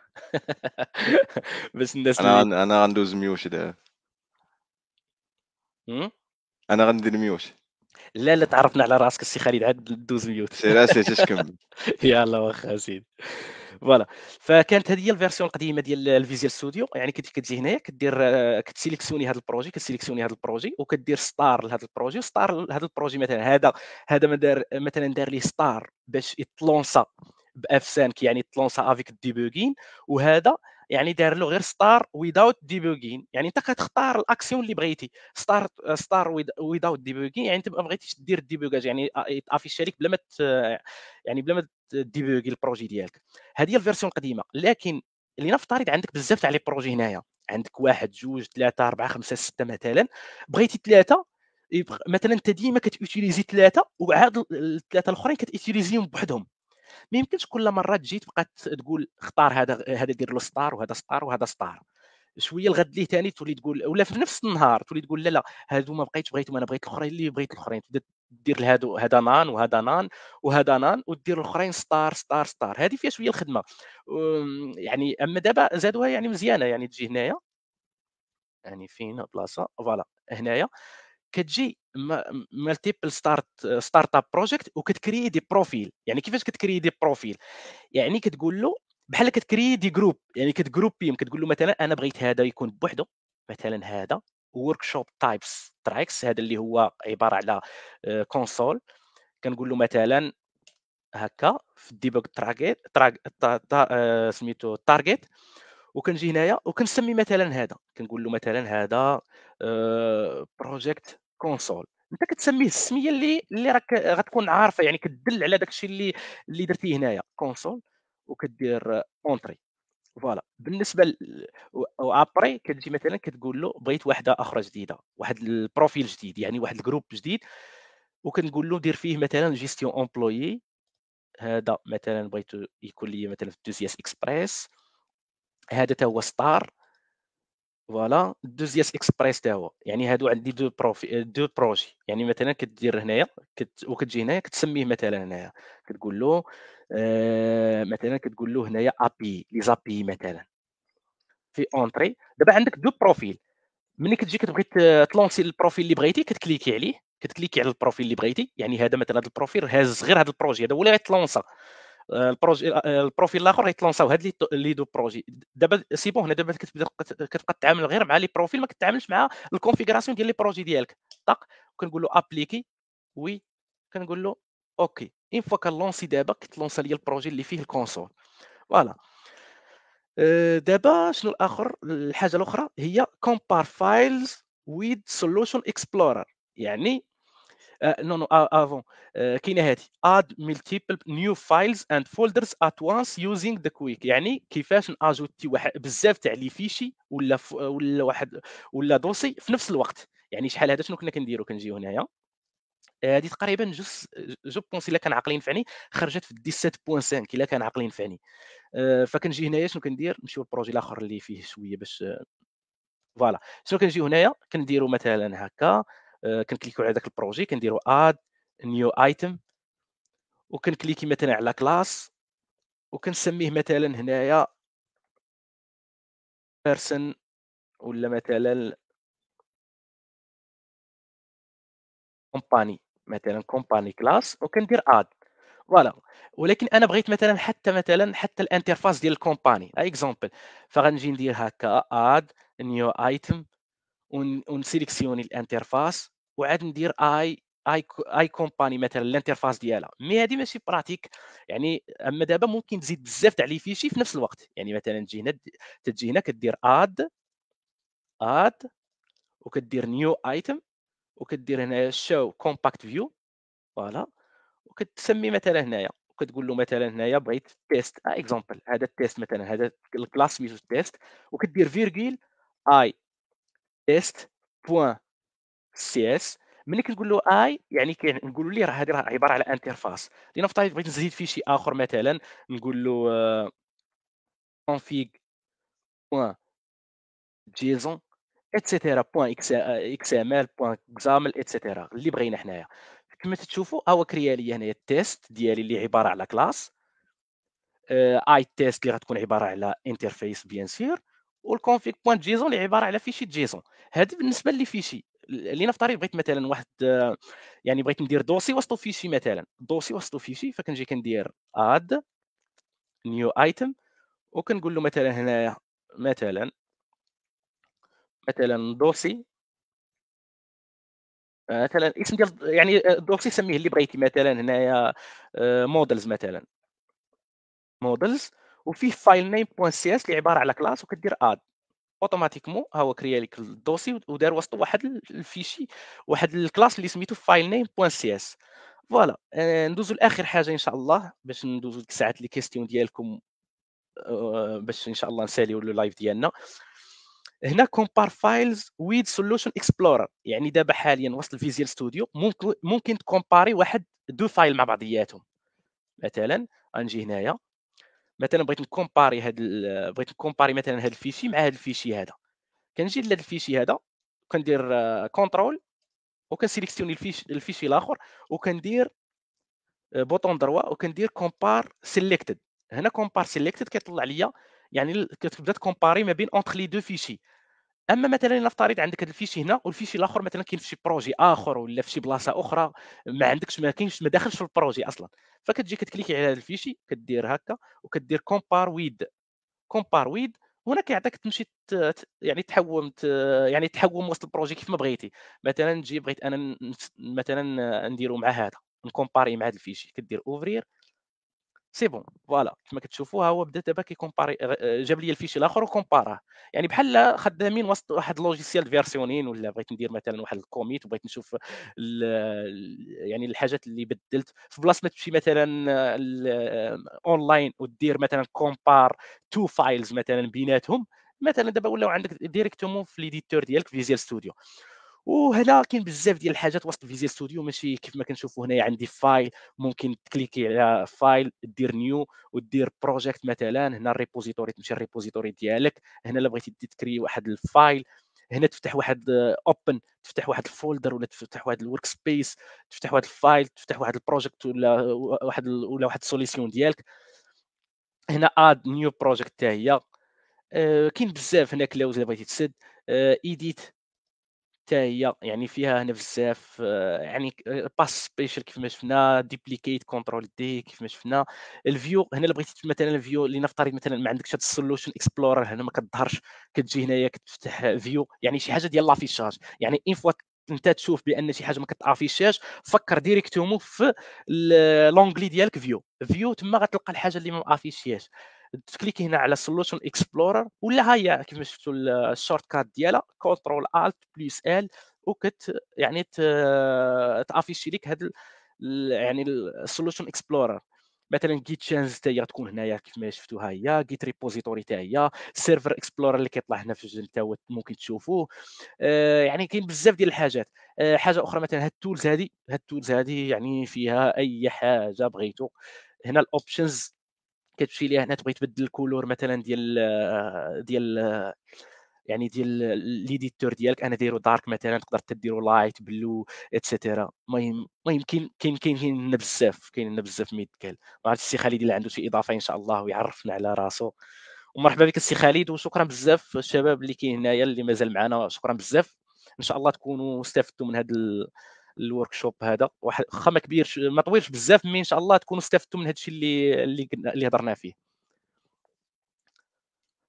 باش الناس
أنا
اللي
أنا غندوز ميوت دابا.
مم؟
أنا غندير ميوت.
لا لا تعرفنا على راسك السي خالد عاد دوز ميوت.
سير أسير اش كمّل.
يلاه واخا اسيدي. فوالا. فكانت هذه هي الفيرسيون القديمه ديال الفيزيال ستوديو يعني كتجي هنايا كدير كتسيليكسيوني هذا البروجي كتسيليكسيوني هذا البروجي وكدير ستار لهذا البروجي وستار لهذا البروجي مثلا هذا ما دار مثلا دار ليه ستار باش يتلونسا باف 5 يعني يتلونسا افيك الديبوغين وهذا يعني دار له غير ستار ويزاوت ديبوغين يعني انت كتختار الاكسيون اللي بغيتي ستار ويزاوت ديبوغين يعني انت ما بغيتيش دير الديبوغاج يعني يتافيش عليك بلا ما يعني بلا ما ديبوغي البروجي ديالك. هذه هي الفيرسيون القديمه لكن لنفترض عندك بزاف تاع لي بروجي هنايا عندك واحد جوج ثلاثه اربعه خمسه سته مثلا بغيتي ثلاثه مثلا انت ديما كتوتيليزي ثلاثه وعاد الثلاثه الاخرين كتوتيليزيهم بوحدهم ما يمكنش كل مره تجي تبقى تقول اختار هذا دير له ستار وهذا ستار وهذا ستار شويه الغد ليه ثاني تولي تقول ولا في نفس النهار تولي تقول لا لا هادو ما بقيتش بغيتهم انا بغيت الاخرين اللي بغيت الاخرين تبدا دير لهادو هذا نان وهذا نان وهذا نان ودير الاخرين ستار ستار ستار هذه فيها شويه الخدمه يعني اما دابا زادوها يعني مزيانه يعني تجي هنايا يعني فين بلاصه فوالا هنايا كتجي مالتيبل ستارت اب بروجيكت وكتكري دي بروفيل يعني كيفاش كتكري دي بروفيل يعني كتقول له بحال كتكري دي جروب يعني كتجروبيهم كتقول له مثلا انا بغيت هذا يكون بوحده مثلا هذا ورك شوب تايبس ترايكس هذا اللي هو عباره على كونسول كنقول له مثلا هكا في الديبوج تراجيت سميتو تارجت وكنجي هنايا وكنسمي مثلا هذا كنقول له مثلا هذا بروجيكت كونسول انت كتسميه السميه اللي راك غتكون عارفه يعني كتدل على داك الشيء اللي درتيه هنايا كونسول وكدير اونتري فوالا بالنسبه وابري كتجي مثلا كتقول له بغيت واحده اخرى جديده واحد البروفيل جديد يعني واحد الجروب جديد وكنقول له دير فيه مثلا جيستيون امبلويي هذا مثلا بغيتو يكون لي مثلا في دوزياس اكسبريس هذا تا هو ستار فوالا دوزياس اكسبريس تا هو يعني هادو عندي دو بروجي يعني مثلا كدير هنايا وكتجي هنايا كتسميه مثلا هنايا كتقول له مثلا كتقول له هنايا ابي لي زابي مثلا في اونتري دابا عندك دو بروفيل ملي كتجي كتبغي تلونسي البروفيل اللي بغيتي كتكليكي عليه كتكليكي على البروفيل اللي بغيتي يعني هذا مثلا هذا البروفيل هاز غير هذا البروجي هذا هو اللي غيتلونسا البروجي البروفيل الاخر غيتلونساو هاد لي دو بروجي دابا سي بون هنا دابا كتبدا كتبقى تتعامل غير مع لي بروفيل ما كتعاملش مع الكونفيغوراسيون ديال لي بروجي ديالك طق كنقول له ابليكي وي كنقول له اوكي اين فوا كنلونسي دابا كتلونسا لي البروجي اللي فيه الكونسول فوالا. دابا شنو الآخر الحاجة الأخرى هي compare files with solution explorer يعني no no avant كاينة هادي add multiple new files and folders at once using the quick يعني كيفاش ناجوتي بزاف تاع لي فيشي ولا واحد ولا دوسي في نفس الوقت يعني شحال هذا شنو كنا كنديروا كنجيو هنايا هذه تقريبا جو بونس الا كان عاقلين فعني خرجت في 17.5 الا كان عاقلين فعني فكنجي هنايا شنو كندير نمشيو للبروجي الاخر اللي فيه شويه باش فوالا شنو كنجيو هنايا كنديروا مثلا هكا كنكليكيو على ذاك البروجي كنديروا اد نيو ايتم وكنكليكي مثلا على كلاس وكنسميه مثلا هنايا بيرسون ولا مثلا كومباني مثلا كومباني كلاس وكندير اد فوالا. ولكن انا بغيت مثلا حتى الانترفاس ديال الكومباني اكزومبل، فغنجي ندير هكا اد نيو ايتم ونسيليكسيوني الانترفاس، وعاد ندير اي كومباني مثلا الانترفاس ديالها. مي هذه ماشي براتيك يعني. اما دابا ممكن تزيد بزاف تاع لي فيشي في نفس الوقت. يعني مثلا تجي هنا كدير اد وكدير نيو ايتم وكدير هنايا شو كومباكت فيو. فوالا. وكتسمي مثلا هنايا وكتقول له مثلا هنايا بغيت تيست اكزومبل، هذا التيست مثلا، هذا الكلاس سميتو تيست، وكدير فيرغيل اي تيست بوان سي اس. ملي كنقول له اي يعني نقولوا ليه راه هذه راه عباره على انترفاس. لنفترض بغيت نزيد فيه شي اخر مثلا، نقول له config بوان جيسون اتسيتيرا بوان اكس ام ال بوان اكزامل اتسيتيرا اللي بغينا حنايا. كما تشوفوا هو كريا لي هنايا التيست ديالي اللي عباره على كلاس اي تيست اللي غتكون عباره على انترفيس بيان سير، والكونفيك بوان جيسون اللي عباره على فيشي جيسون. هذا بالنسبه لي فيشي. لنفترض بغيت مثلا واحد يعني بغيت ندير دوسي وسطو فيشي، مثلا دوسي وسطو فيشي، فكنجي كندير اد نيو ايتم وكنقول له مثلا هنايا مثلا دوسي مثلا اسم ديال يعني دوسي سميه اللي بغيتي مثلا هنايا مودلز مثلا مودلز، وفيه فايل نيم بوان سي اس اللي عباره على كلاس، وكدير اد اوتوماتيكمون ها هو كريا لك الدوسي ودار وسطو واحد الفيشي، واحد الكلاس اللي سميتو فايل نيم بوان سي اس. فوالا. ندوزو لاخر حاجه ان شاء الله باش ندوزو ديك الساعات لي كيستيون ديالكم، باش ان شاء الله نساليو لو لايف ديالنا. هنا كومبار فايلز ويز سولوشن اكسبلورر. يعني دابا حاليا وسط الفيزيال ستوديو ممكن تكومباري واحد دو فايل مع بعضياتهم. مثلا غنجي هنايا مثلا بغيت نكومباري مثلا هذا الفيشي مع هذا الفيشي هذا. كنجي لهذا الفيشي هذا كندير كونترول وكنسيليكسيوني الفيشي الاخر، وكندير بوطون دروا وكندير كومبار سيليكتد. هنا كومبار سيليكتد كيطلع ليا يعني كتبدا تكومباري ما بين اونتر لي دو فيشي. اما مثلا نفترض عندك هذا الفيشي هنا والفيشي الاخر مثلا كاين في شي بروجي اخر ولا في شي بلاصه اخرى، ما عندكش ما كاينش ما داخلش في البروجي اصلا، فكتجي كتكليكي على هذا الفيشي كدير هكا وكدير كومبار ويد. هنا كيعطيك تمشي يعني يعني تحوم وسط البروجي كيف ما بغيتي. مثلا نجي بغيت انا مثلا نديرو مع هذا، نكومباري مع هذا الفيشي، كدير اوفرير سي بون. فوالا كما كتشوفوا ها هو بدا دابا كيكومباري، جاب لي الفيشي الاخر وكومباراه. يعني بحال خدامين وسط واحد اللوجيسيال فيرسيونين، ولا بغيت ندير مثلا واحد الكوميت وبغيت نشوف يعني الحاجات اللي بدلت في بلاصه ما تمشي مثلا اونلاين ودير مثلا كومبار تو فايلز مثلا بيناتهم. مثلا دابا ولاو عندك ديريكتومون في ليديتور ديالك فيزيال ستوديو. وهنا كاين بزاف ديال الحاجات وسط فيزيال ستوديو، ماشي كيف ما كنشوفوا هنايا عندي فايل، ممكن تكليكي على فايل دير نيو ودير بروجيكت مثلا. هنا الريبوزيتوري تمشي الريبوزيتوري ديالك. هنا الا بغيتي تكري واحد الفايل، هنا تفتح واحد اوبن، تفتح واحد الفولدر ولا تفتح واحد الورك سبيس، تفتح واحد الفايل، تفتح واحد البروجيكت ولا واحد السوليسيون ديالك. هنا اد نيو بروجيكت حتى هي. كاين بزاف هنا كلاوز الا بغيتي تسد. ايديت حتى هي يعني فيها هنا بزاف، يعني باس سبيشال كيف ما شفنا، ديبليكيت كونترول دي كيف ما شفنا. الفيو هنا الا بغيتي مثلا الفيو لنفترض مثلا ما عندكش هذا السولوشن اكسبلورر هنا ما كتظهرش، كتجي هنايا كتفتح فيو يعني شي حاجه ديال لافيشاج. يعني ان فوا انت تشوف بان شي حاجه ما كتافيشاش، فكر ديريكتومون في لونغلي ديالك فيو تما غتلقى الحاجه اللي ما افيشياش. تكليكي هنا على سولوشن اكسبلورر، ولا ها هي كيف ما شفتوا الشورت كات ديالها كنترول الت بلس ال، يعني تافيشي لك هذا يعني السولوشن اكسبلورر. مثلا جيت شانز حتى هي غتكون هنايا كيف ما شفتوا، ها هي جيت ريبوزيتوري حتى هي سيرفر اكسبلورر اللي كيطلع هنا في الجنب حتى هو ممكن تشوفوه. يعني كاين بزاف ديال الحاجات. حاجه اخرى مثلا هاد التولز هذه يعني فيها اي حاجه بغيتو. هنا الاوبشنز كتمشي ليها هنا، تبغي تبدل الكولور مثلا يعني ديال ليديتور ديالك. انا دايرو دارك مثلا، تقدر تديرو لايت بلو اتسيتيرا. المهم كاين لنا بزاف، ما يتقال. ما عرفتش السي خالد الا عنده شي اضافه ان شاء الله ويعرفنا على راسو. ومرحبا بك السي خالد، وشكرا بزاف الشباب اللي كاين هنايا اللي مازال معنا، شكرا بزاف. ان شاء الله تكونوا استفدتوا من هذا الورك شوب هذا، واخا ما كبيرش ما طويلش بزاف، مي ان شاء الله تكونوا استفدتوا من هذا الشيء اللي هضرنا فيه.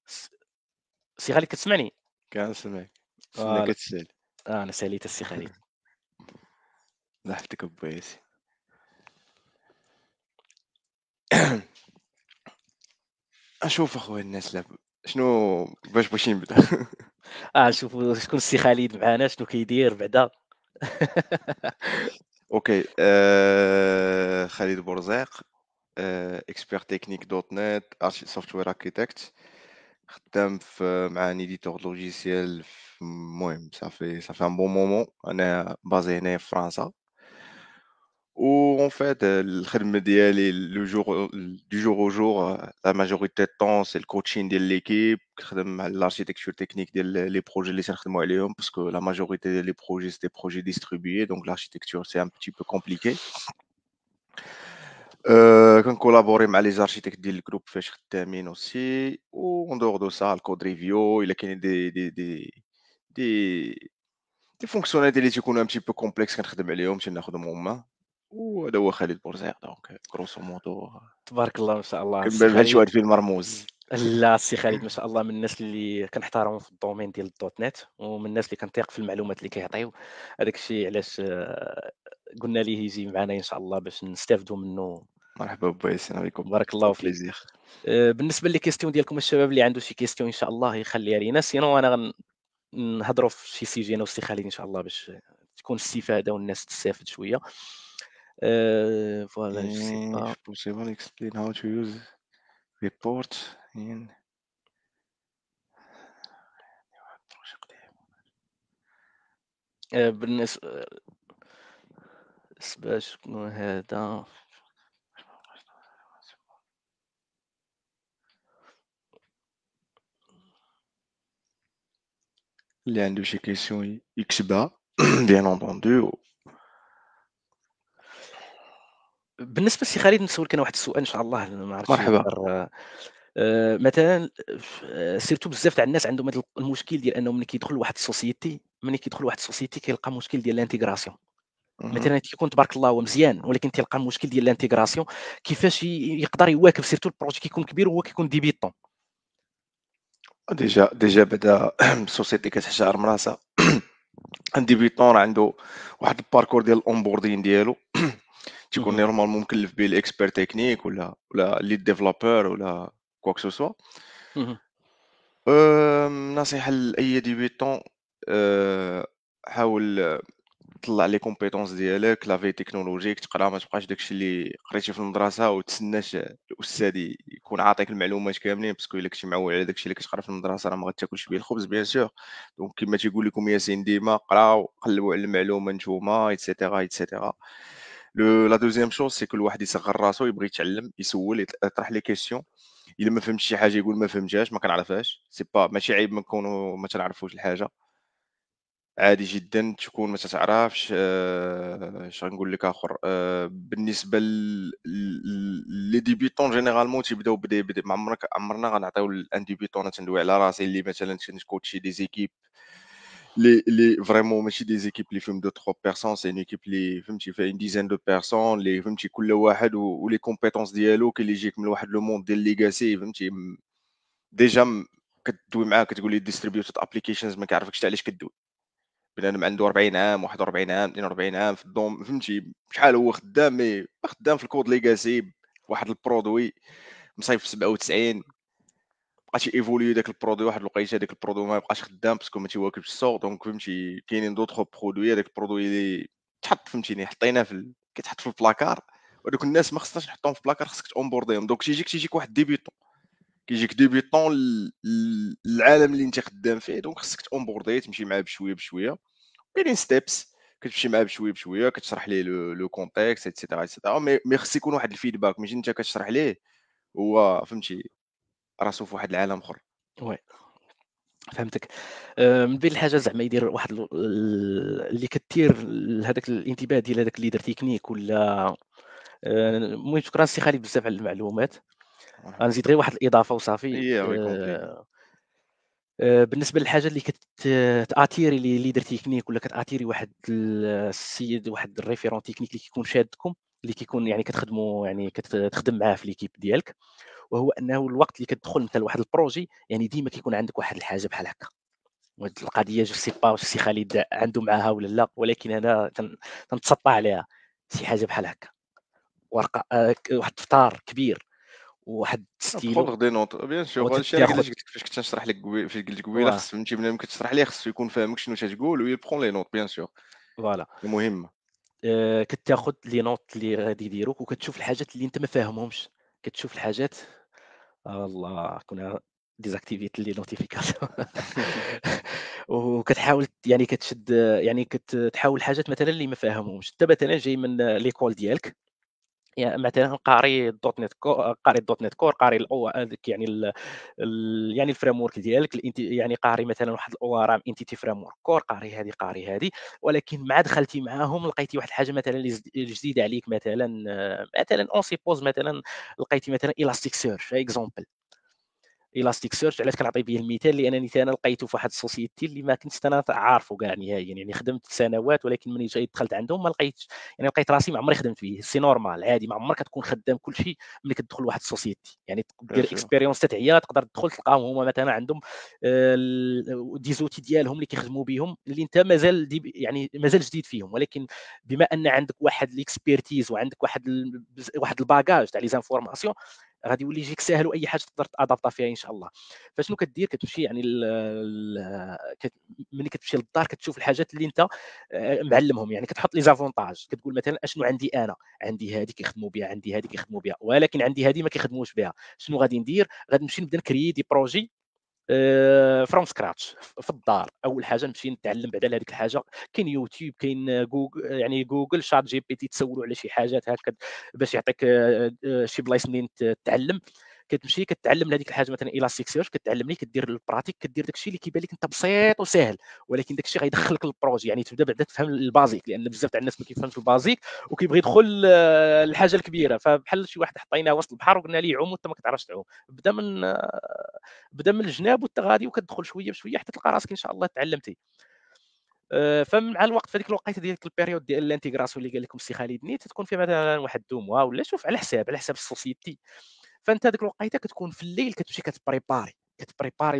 س- سي غالي كتسمعني؟
كنسمعك، نستناك
فوالا.
تسال.
انا ساليت السي خالد.
الله يحفظك ابو ياسين. اشوف اخويا الناس لعب شنو، باش بغيتي نبدا؟
نشوفوا شكون السي خالد معنا شنو كيدير بعدا.
اوكي، خالد بورزاق، اكسبير تكنيك دوت نت، سوفتوير اركيتكت، خدام مع ان ايديتور لوجيسيال. المهم صافي ان بون مومون انا بازي هنايا في فرنسا. و en fait الخدمة ديالي du jour au jour la majorité de temps c'est le coaching ديال l'équipe. كنخدم مع l'architecture technique ديال les projets اللي تنخدموا عليهم parce que la majorité des projets c'est des projets distribués donc l'architecture c'est un petit peu compliqué. كنكولابوري مع لي زارشيتيكت ديال الجروب فاش خدامين اوسي، و اون دور دو سا الكود ريفيو الا كاينين دي دي فونكسيوناليتي اللي تيكونوا ان بتي بو كومبلكس كنخدم عليهم تناخذهم هما. وهذا هو خالد بورزيق دونك كروسو مودو.
تبارك الله ما شاء الله السي
كنبان بحال شي
خالد.
واحد فيه مرموز.
لا السي خالد ما شاء الله من الناس اللي كنحتارمهم في الدومين ديال الدوت نت، ومن الناس اللي كنثيق في المعلومات اللي كيعطيو. هذاك الشيء علاش قلنا ليه يجي معنا ان شاء الله باش نستافدوا منه.
مرحبا با ياسين، افيك
بارك
او
الله فيك.
بليزير.
بالنسبه لي كيستيون ديالكم الشباب اللي عنده شي كيستيون ان شاء الله يخليها لينا، سينو انا نهضروا في شي سيجي انا والسي خالد ان شاء الله باش تكون استفاده والناس تستافد شويه. فوالا جو سي
If
با.
possible explain how to use report in
بالنسبه شكون هذا؟
اللي عنده شي كيسيون يكتبها بيان انتوندو.
بالنسبه لسي خالد نسولك انا واحد السؤال ان شاء الله، ما عرفتش
مرحبا.
يقدر مثلا سيرتو بزاف تاع الناس عندهم هذا المشكل ديال انهم ملي كيدخل واحد السوسيتي كيلقى مشكل ديال الانتيغراسيون.
مهم.
مثلا كيكون تبارك الله هو مزيان ولكن تيلقى مشكل ديال الانتيغراسيون، كيفاش يقدر يواكب سيرتو البروجي كيكون كبير وهو كيكون ديبيطون.
ديجا بدا السوسيتي كتحتار من راسها. ان ديبيتون راه عنده واحد الباركور ديال الاونبوردين ديالو تيكون
اهم،
نورمالمون مكلف به الاكسبير تكنيك ولا ليد ديفلوبر ولا كواك سو سوا.
اهم،
نصيحة لأي ديبيتون، حاول طلع لي كومبيتونس ديالك لافي تكنولوجيك، تقرا ما تبقاش داكشي اللي قريتي في المدرسة وتسناش الأستاذ يكون عاطيك المعلومات كاملين، باسكو إلا كنتي معول على داكشي اللي كتقرا في المدرسة راه ما غاتاكلش به الخبز بيان سور. دونك كيما تيقول لكم ياسين ديما قراو قلبوا على المعلومة نتوما ايتترا ايتترا. لا دوزيام شوز سي كل واحد يصغر راسو يبغي يتعلم يسول يطرح لي كيسيون. الا ما فهمتش شي حاجه يقول ما فهمتهاش ما كنعرفهاش، سي با ماشي عيب ما نكونوا ما تنعرفوش الحاجه. عادي جدا تكون ما تتعرفش. اش غنقول لك اخر، بالنسبه لي ديبيتون جينيرالمون تيبداو بدا ما عمرنا غنعطيو ان ديبيتون. تندوي على راسي اللي مثلا كنكوتشي دي زيكيب لي فريمون ماشي دي زيكيب اللي فيهم 2 3 بيرسون، سي اون ايكيب اللي فهمتي فيها اون ديزان دو بيرسون اللي فهمتي كل واحد ولي كومبيتونس ديالو. كاين اللي يجيك من واحد لو موند ديال ليغاسي فهمتي ديجا كدوي معاه كتقول لي ديستريبيوتد ابليكيشنز ما كيعرفكش حتى علاش كدوي. بنادم عنده 40 عام 41 عام 42 عام في الدوم فهمتي شحال هو خدام مي خدام في الكود ليغاسي واحد البرودوي مصايف في 97 بقى ايفوليو داك البرودوي واحد الوقيته داك البرودوي ما يبقاش خدام باسكو ما تيواكبش السوق. دونك فهمتي كاينين دوطخ برودوي هذاك البرودوي اللي تحط فهمتيني حطيناه كيتحط في البلاكار. ودوك الناس ما خصناش نحطهم في البلاكار خصك تونبورديهم. دونك تيجيك واحد ديبيتون كيجيك ديبيتون للعالم اللي انت خدام فيه. دونك خصك تونبورديه تمشي معاه بشويه بشويه. كاينين ستيبس كتمشي معاه بشويه بشويه كتشرح ليه لو كونتكست ايتترا ايتترا. مي خص يكون واحد الفيدباك ماشي انت كتشرح ليه هو فهمتي راسو في واحد العالم اخر.
وي فهمتك. من بين الحاجات زعما يدير واحد اللي كثير لهذاك الانتباه ديال هذاك الليدر تكنيك ولا المهم شكرا السي خالد بزاف على المعلومات.
مرحبا
غنزيد غير واحد الإضافة وصافي.
هي وي كومبلي.
بالنسبه للحاجه اللي كتاتيري لي ليدر تكنيك ولا كتاتيري واحد السيد واحد الريفيرون تكنيك اللي كيكون شادكم، اللي كيكون يعني كتخدموا يعني كتخدم معاه في ليكيب ديالك، وهو انه الوقت اللي كتدخل مثلا لواحد البروجي يعني ديما كيكون عندك واحد الحاجه بحال هكا. وهاد القضيه جو سي با واش السي خالد عنده معاها ولا لا، ولكن انا تنتسطى عليها. شي حاجه بحال هكا، ورقه واحد الدفتر كبير وواحد ستيلو
بخوندغ دي نوت بيان سور، هادشي انا
وتاخذ.
علاش قلت لك فاش كنت نشرح لك فاش قلت لك قبيله،
فوالا
خص فهمتي بنادم كتشرح ليه خصو يكون فاهمك شنو تتقول وي بخون لي نوت بيان سور،
فوالا
مهمه.
كتاخذ لي نوت اللي غادي يديروك وكتشوف الحاجات اللي انت ما فاهمهمش. كتشوف الحاجات. الله كنا ديزاكتيفيت لي نوتيفيكاسيون. وكتحاول يعني كتشد يعني كتحاول الحاجات مثلا اللي ما فاهمهمش انت مثلا جاي من ليكول ديالك. يعني مثلا قاري دوت نت قاري دوت نت كور قاري الاو هذاك يعني يعني الفريم ورك ديالك يعني قاري مثلا واحد الاو ار ام انتيتي فريم ورك كور قاري هذه. ولكن مع دخلتي معاهم لقيتي واحد الحاجه مثلا اللي جديده عليك مثلا مثلا اون سيبوز مثلا لقيتي مثلا الاستيك سيرش اكزومبل. الاستيك سيرش علاش كنعطي به المثال لانني انا لقيته في واحد السوسيتي اللي ما كنتش انا عارفه كاع نهائيا يعني خدمت سنوات ولكن ملي جاي دخلت عندهم ما لقيتش. يعني لقيت راسي ما عمري خدمت به سي نورمال عادي ما عمرك كتكون خدام كل شيء ملي كتدخل لواحد السوسيتي يعني
بيان
دير
سور.
اكسبيريونس تاعيا تقدر تدخل تلقاهم هما مثلا عندهم دي زوتي ديالهم اللي كيخدموا بهم اللي انت مازال يعني مازال جديد فيهم. ولكن بما ان عندك واحد الاكسبيرتيز وعندك واحد الباجاج تاع لي زانفورماسيون غادي يولي يجيك ساهل واي حاجه تقدر تادابتا فيها ان شاء الله. فشنو كدير كتمشي يعني ملي كتمشي للدار كتشوف الحاجات اللي انت معلمهم يعني كتحط لي زافونتاج كتقول مثلا اشنو عندي انا. عندي هذه كيخدموا بها عندي هذه كيخدموا بها ولكن عندي هذه ما كيخدموش بها. شنو غادي ندير غادي نمشي نبدا نكري دي بروجي فروم سكراتش في الدار. اول حاجه نمشي نتعلم بعدا على هذيك الحاجه. كاين يوتيوب كاين جوجل يعني جوجل شات جي بي تي تسولوا على شي حاجات هكا باش يعطيك شي بلايص منين تتعلم. كتمشي كتعلم هذيك الحاجه مثلا الاستيك سيرش كتعلمني كدير البراتيك كدير داكشي اللي كيبان لك انت بسيط وسهل. ولكن داكشي غيدخلك للبروجي يعني تبدا بعدا تفهم البازيك لان بزاف تاع الناس ما كيفهمش البازيك وكيبغي يدخل الحاجه الكبيره. فبحال شي واحد حطيناه وسط البحر وقلنا ليه عوم وانت ما كتعرفش تعوم. بدا من الجناب وانت غادي وكتدخل شويه بشويه حتى تلقى راسك ان شاء الله تعلمتي. فمع الوقت في هذيك الوقيته ديال البيريود ديال الانتيغراسيون اللي قال لكم السي خالد نيت تكون فيها مثلا واحد 2 موا ولا شوف على حساب السوسيتي. فانت هذيك الوقيته كتكون في الليل كتمشي كتبريباري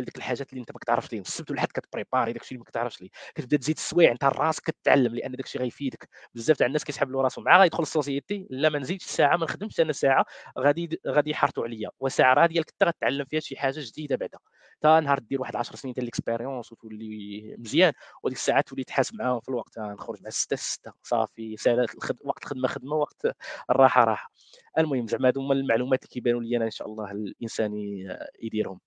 لديك الحاجات اللي انت ما كتعرفش ليهم السبت والحد كتبريباري داكشي اللي ما كتعرفش ليه. كتبدا تزيد السوايع انت راسك كتعلم لان داكشي غيفيدك. بزاف تاع الناس كيسحب له راسهم مع غيدخل السوسيتي لا ما نزيدش ساعه ما نخدمش انا ساعه غادي يحرطوا عليا وساعه راه ديالك انت غتعلم فيها شي حاجه جديده بعدا. تا نهار دير واحد 10 سنين ديال الاكسبيريونس وتولي مزيان وديك الساعات تولي تحاسب معاهم في الوقت نخرج مع 6 6 صافي سالات وقت الخدمه خدمه وقت الراحه راحه. المهم زعما هادو هما المعلومات اللي كيبانوا لي انا ان شاء الله الانسان يديرهم.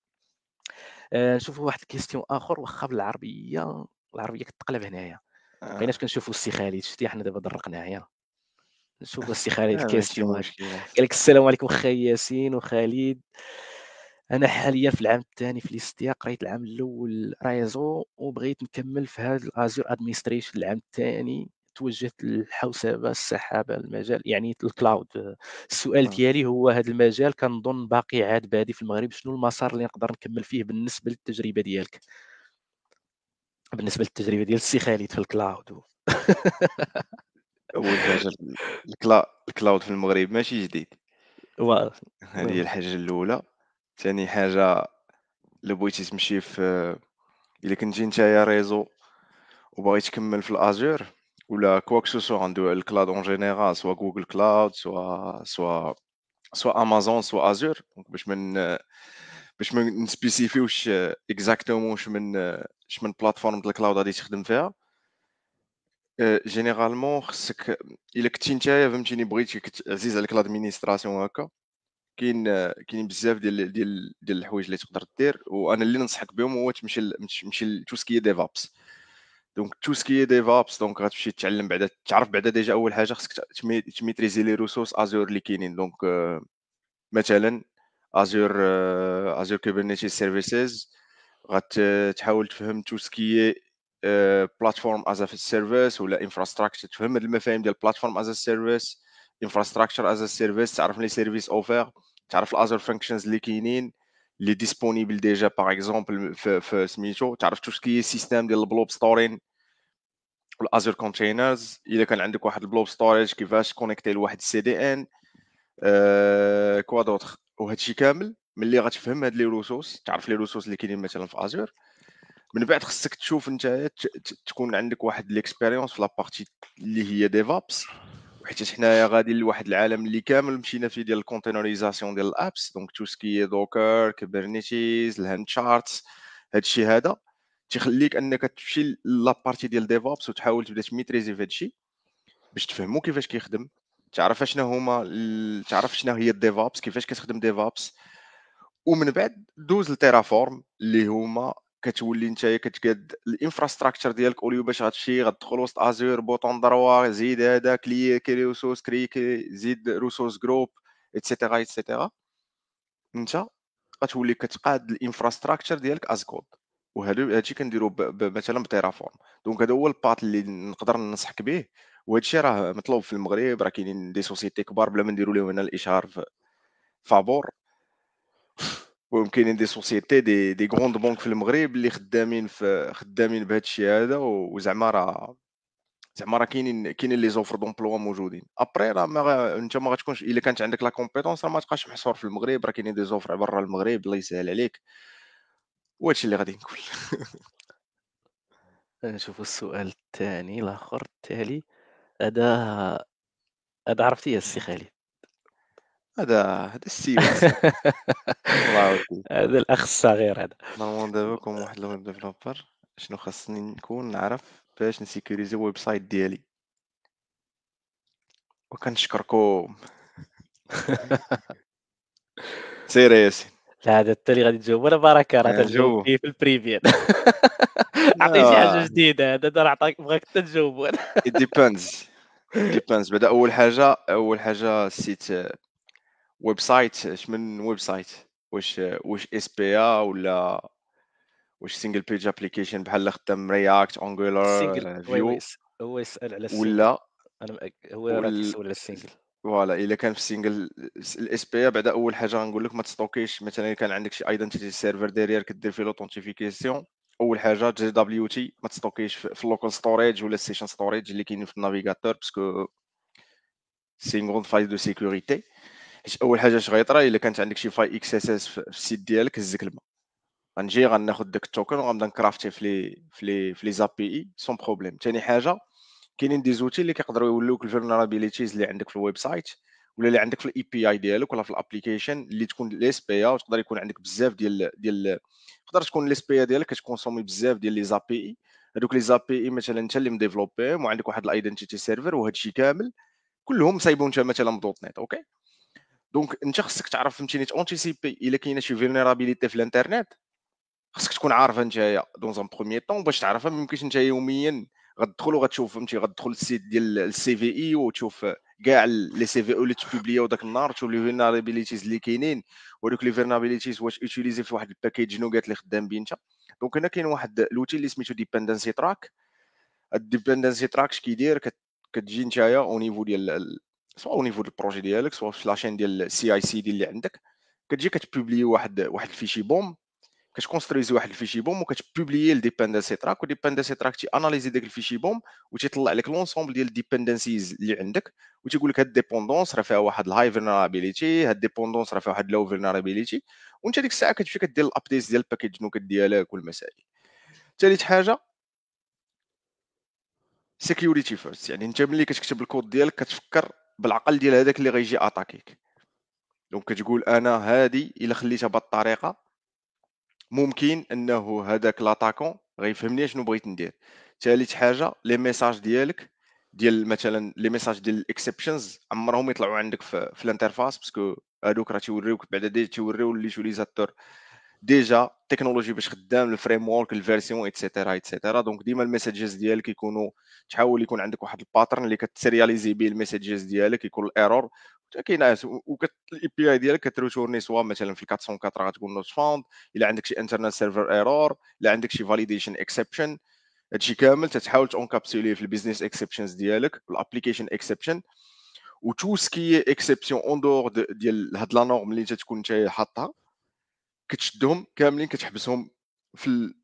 نشوفوا واحد الكيستيون اخر واخا بالعربيه. العربيه كتقلب هنايا ما بقيناش كنشوفوا السي خالد شتي حنا دابا درقنا يا نشوفوا السي خالد
ماشي
الكيستيون هادي.
مشكلات.
قال لك السلام عليكم خي ياسين وخالد. انا حاليا في العام الثاني في الاستيا قريت العام الاول ريزو وبغيت نكمل في هذا الازور ادمنستريشن العام الثاني. توجهت للحوسبه السحابه المجال يعني الكلاود. السؤال ديالي هو هذا المجال كنظن باقي عاد بادي في المغرب شنو المسار اللي نقدر نكمل فيه بالنسبه للتجربه ديالك بالنسبه للتجربه ديال السي خالد في الكلاود.
اول حاجه الكلاود في المغرب ماشي جديد،
و-
هذه هي الحاجه الاولى. ثاني حاجه الا بغيتي تمشي في، الا كنتي نتايا ريزو وباغي تكمل في الازور ولا كواك سو سوا ندوي على الكلاود اون جينيرال، سوا جوجل كلاود سوا امازون سوا ازور، دونك باش ما نسبيسيفيوش اكزاكتومون اش من بلاتفورم ديال الكلاود غادي تخدم فيها. جينيرالمون خصك الا كنتي نتايا فهمتيني بغيتي عزيز عليك لادمينستراسيون هكا، كاين بزاف ديال الحوايج اللي تقدر دير، وانا اللي ننصحك بهم هو تمشي تو سكي ديفابس. دونك تو سكي ديفابس دونك غتمشي تتعلم بعدا تعرف بعدا ديجا اول حاجه خصك تميتريزي لي ريسورس ازور اللي كاينين. دونك مثلا ازور كوبرنيتيز سيرفيسز غتحاول تفهم تو سكي بلاتفورم از ا سيرفيس ولا انفراستراكشر، تفهم هاد المفاهيم ديال بلاتفورم از ا سيرفيس انفراستراكشر از ا سيرفيس، تعرف لي سيرفيس اوفر، تعرف الازور فانكشنز اللي كاينين، اللي ديسپونيبل ديجا باغ اكزومبل في سميتو تعرف تو سكي سيستيم ديال البلوب ستورين والازور كونتينرز. الا كان عندك واحد البلوب ستوريج كيفاش كونيكتي لواحد السي دي ان كوا دوطخ. وهادشي كامل ملي غتفهم هاد لي روسوس، تعرف لي روسوس اللي كاينين مثلا في ازور، من بعد خصك تشوف نتايا تكون عندك واحد ليكسبيريونس في لابارتي اللي هي ديفوبس. وحيت حنايا غادي لواحد العالم اللي كامل مشينا فيه ديال الكونتينريزاسيون ديال الابس، دونك تو سكي دوكر كوبرنيتيز الهاند شارتس. هادشي هذا تيخليك انك تمشي لابارتي ديال ديفوبس وتحاول تبدا تميتريزي في هادشي باش تفهموا كيفاش كيخدم، تعرف شنو هما تعرف شنو هي الديفوبس، كيفاش كتخدم ديفوبس. ومن بعد دوز لتيرافورم اللي هما كتولي نتايا كتقاد الانفراستراكشر ديالك اوليو باش غتمشي غتدخل وسط ازور بوطون دروا زيد هذا كلي كري روسوس زيد روسوس جروب ايتترا ايتترا. انت غتولي كتقاد الانفراستراكشر ديالك از كود. هادشي كنديرو مثلا بتيرافورم. دونك هذا هو البات اللي نقدر ننصحك به. وهادشي راه مطلوب في المغرب، راه كاينين دي سوسيتي كبار بلا ما نديرو لهم هنا الاشهار في فابور. وكاينين دي سوسيتي دي غروند بونك في المغرب اللي خدامين بهذا الشيء هذا. وزعما راه كاينين لي زوفر دومبلوا موجودين. ابري راه انت ما غتكونش الا كانت عندك لا كومبيتونس راه ما تبقاش محصور في المغرب، راه كاينين دي زوفر برا المغرب الله يسهل عليك. وهادشي اللي غادي نقول.
نشوفوا السؤال الثاني الآخر التالي. هذا عرفتيه يا السي خالد.
هذا السي واتساب. الله ودي
هذا الأخ الصغير هذا.
نورمالمون دابا كوم واحد الويب ديفلوبر شنو خاصني نكون نعرف باش نسيكوريزي الويب سايت ديالي. وكنشكركم. سير يا ياسين.
لا هذا التالي غادي تجاوب ولا بركة، راه تنجاوب
نجاوبو.
فيه في البريفيان. عطيه شي حاجة
آه.
جديدة، هذا راه عطاك بغاك انت تجاوبو.
it depends. بعدا اول حاجه السيت ويب سايت. اش من ويب سايت؟ واش اس بي ا ولا واش سينجل بيج ابليكيشن بحال اللي خدام رياكت
السينجل
انجولار
وي
فيو
هو يسأل على السينجل.
ولا
انا هو راه
وال
تيسول على السينجل.
فوالا. الا كان في سينجل الاس بي ا بعدا اول حاجه غنقول لك ما تستوكيش مثلا. الا كان عندك شي ايدنتيتي سيرفر ديريير كدير فيه لوثنتيفيكاسيون، اول حاجه جي دبليو تي ما تستوكيش في اللوكال ستوريج ولا السيشن ستوريج اللي كاينين في النافيغاتور باسكو سي اون غروند فاي دو سيكوريتي. حيت اول حاجه اش غيطرا الا كانت عندك شي فاي اكس اس اس في السيت ديالك هزك الماء. غنجي غناخذ داك التوكن وغنبدا نكرافتي في لي زابي اي سون بروبليم. ثاني حاجه كاينين دي زوتي اللي كيقدروا يولوك الفولنرابيليتيز اللي عندك في الويب سايت ولا اللي عندك في الاي بي اي ديالك ولا في الابليكيشن اللي تكون الاس بي اي. وتقدر يكون عندك بزاف ديال تقدر تكون الاس بي اي ديالك كتكونسومي بزاف ديال لي زابي اي. هذوك لي زابي اي مثلا انت اللي مديفلوبيهم وعندك واحد الايدنتيتي سيرفر وهذا الشيء كامل كلهم صايبون انت مثلا بدوت نت. اوكي دونك انت خصك تعرف فهمتيني تونتيسيبي الا كاينه شي فولنرابيليتي في الانترنت. خصك تكون عارفها نتايا دون ان بروميير طون باش تعرفها. ما يمكنش نتايا يوميا غتدخل وغتشوف فهمتي غتدخل السيت ديال السي في اي وتشوف كاع لي سي في او اللي تبوبلياو داك النهار تشوف لي فيرنابيليتيز اللي كاينين وهذوك لي فيرنابيليتيز واش يوتيليزي في واحد الباكيج نوغات اللي خدام به انت. دونك هنا كاين واحد لوتي اللي سميتو ديبندنسي تراك. الديبندنسي تراك اش كيدير كتجي نتايا او نيفو ديال سواء او نيفو ديال البروجي ديالك سواء في لاشين ديال السي اي سي دي اللي عندك. كتجي كتبوبلي واحد الفيشي بوم. كتكونسترويزي واحد الفيشي بوم وكتبوبليي الديبندنسي تراك. والديبندنسي تراك تي اناليزي داك الفيشي بوم وتيطلع لك لونسومبل ديال الديبندنسيز اللي عندك وتيقول لك هاد ديبوندونس راه فيها واحد الهاي فيلنرابيليتي هاد ديبوندونس راه فيها واحد لو فيلنرابيليتي. وانت ديك الساعه كتمشي كدير الابديت ديال الباكيج نوكت ديالك والمسائل. ثالث حاجه سيكيوريتي فيرست. يعني انت ملي كتكتب الكود ديالك كتفكر بالعقل ديال هذاك اللي غيجي اتاكيك. دونك كتقول انا هادي الا خليتها بهاد الطريقه ممكن انه هذاك لاتاكون غيفهمني شنو بغيت ندير. ثالث حاجه لي ميساج ديالك ديال مثلا لي ميساج ديال الاكسبشنز عمرهم يطلعوا عندك في الانترفاس باسكو هادوك راه تيوريوك بعدا تيوريو ليوتيليزاتور ديجا التكنولوجي باش خدام الفريم ورك الفيرسيون ايتترا ايتترا. دونك ديما الميساجز ديالك يكونوا تحاول يكون عندك واحد الباترن اللي كتسيرياليزي به الميساجز ديالك يكون الايرور كاينه. الاي بي اي ديالك كتروتورني سوا مثلا في 404 غتكون نوت فاوند. الا عندك شي انترنت سيرفر ايرور الا عندك شي فاليديشن اكسبشن هادشي كامل تتحاول تونكابسوليه في البيزنس اكسبشنز ديالك والابليكيشن اكسبشن وتو سكي اكسبسيون اون دور ديال هاد لا نورم اللي تكون نتايا حاطها. كتشدهم كاملين كتحبسهم في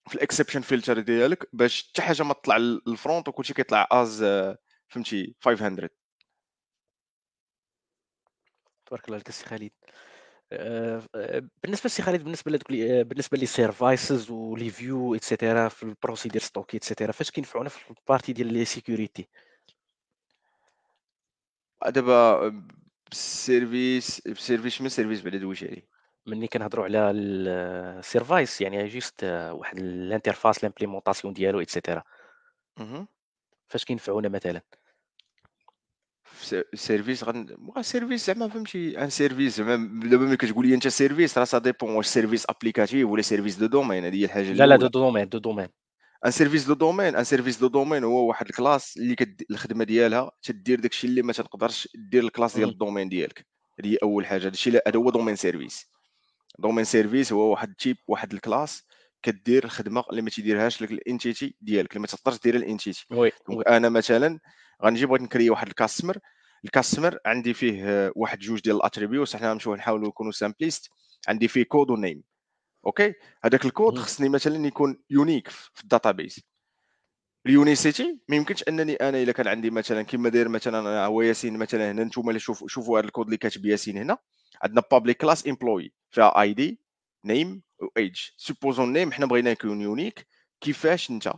في الاكسبشن فلتر ديالك باش حتى حاجه ما تطلع للفرونت وكلشي كيطلع از فهمتي 500.
تبارك الله عليك السي خالد. بالنسبة لسي خالد، بالنسبة لهادوك بالنسبة لي سيرفايسز ولي فيو ايتترا في البروسيدير ستوكي ايتترا، فاش كينفعونا في البارتي ديال لي سيكوريتي؟
دابا بسيرفيس من سيرفيس بعدا دويتي عليه.
ملي كنهضروا على السيرفايس يعني جوست واحد الانترفاس لامبليمونطاسيون ديالو ايتترا،
اهم.
فاش كينفعونا مثلا؟
سيرفيس سيرفيس زعما فهمتي ان سيرفيس زعما دابا ملي كتقول لي انت سيرفيس راه سا ديبون واش سيرفيس ابليكاتيف ولا سيرفيس دو دومين، هذه هي الحاجه
لا لا،
الاولى.
دو دومين.
ان سيرفيس دو دومين هو واحد الكلاس اللي الخدمه ديالها تدير داكشي اللي ما تقدرش دير الكلاس ديال
اهم،
الدومين ديالك. هذه هي اول حاجه، هذا هو دومين سيرفيس. دومين سيرفيس هو واحد التيب واحد الكلاس كدير الخدمه اللي ما تيديرهاش لك الانتيتي ديالك، اللي ما تقدرش ديرها الانتيتي.
وي،
دونك
وي.
انا مثلا غنجي بغيت نكري واحد الكاستمر. الكاستمر عندي فيه واحد جوج ديال الاتريبيوس، حنا نمشيو نحاولوا نكونوا سامبليست. عندي فيه كود ونيم. اوكي، هذاك الكود
اهم،
خصني مثلا يكون يونيك في الداتابيز. اليونيسيتي ما يمكنش انني انا الا كان عندي مثلا كما داير مثلا هو ياسين مثلا هنا، نتوما اللي شوفوا هذا الكود اللي كاتب ياسين هنا. عندنا بابليك كلاس امبلوي فيها اي دي نيم و ايج. سوبوزون نيم حنا بغينا يكون يونيك. كيفاش انت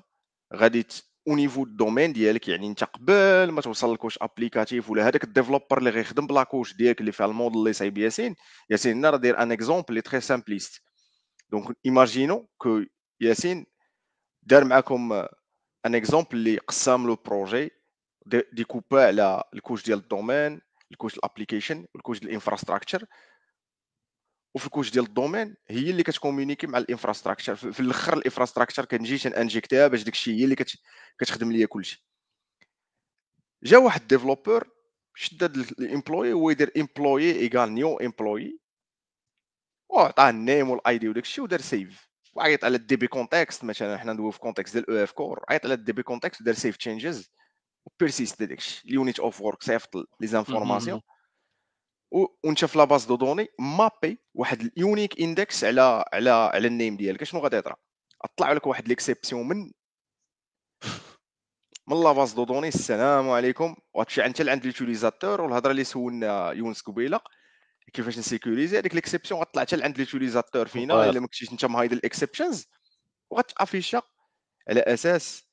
غادي او نيفو الدومين ديالك، يعني انت قبل ما توصل لكوش ابليكاتيف ولا هذاك الديفلوبر اللي غيخدم بلاكوش ديالك اللي فيها الموديل اللي صايب ياسين. ياسين هنا راه داير ان اكزومبل اللي تري سامبليست. دونك ايماجينو كو ياسين دار معكم ان اكزومبل اللي قسم له بروجي ديكوبا على الكوش ديال الدومين، الكوش الابليكيشن والكوش ديال الانفراستراكشر. وفي الكوش ديال الدومين هي اللي كتكومونيكي مع الانفراستراكشر. في الاخر الانفراستراكشر كنجي تنانجيكتيها باش داكشي هي اللي كتخدم ليا كلشي. جا واحد الديفلوبر شد هاد الامبلوي هو يدير امبلوي ايكال نيو امبلوي، وعطاه النيم والاي دي وداكشي ودار سيف. وعيط على الدي بي كونتكست، مثلا حنا ندويو في كونتكست ديال او اف كور، عيط على الدي بي كونتكست ودار سيف تشينجز وبيرسيست داكشي اليونيت اوف ورك صيفط لي
اهم،
زانفورماسيون.
اهم.
وانت في لاباز دو دوني مابي واحد اليونيك اندكس على النيم ديالك. شنو غادي يطرا؟ طلع لك واحد ليكسيبسيون من لاباز دو دوني. السلام عليكم، وغتمشي انت لعند ليوتيليزاتور. والهضره اللي سولنا يونس قبيله كيفاش نسيكوريزي هذيك ليكسيبسيون غطلع حتى لعند ليوتيليزاتور فينا
فوالا،
الا ما كنتيش انت مهايد الاكسبشنز. وغتافيشا على اساس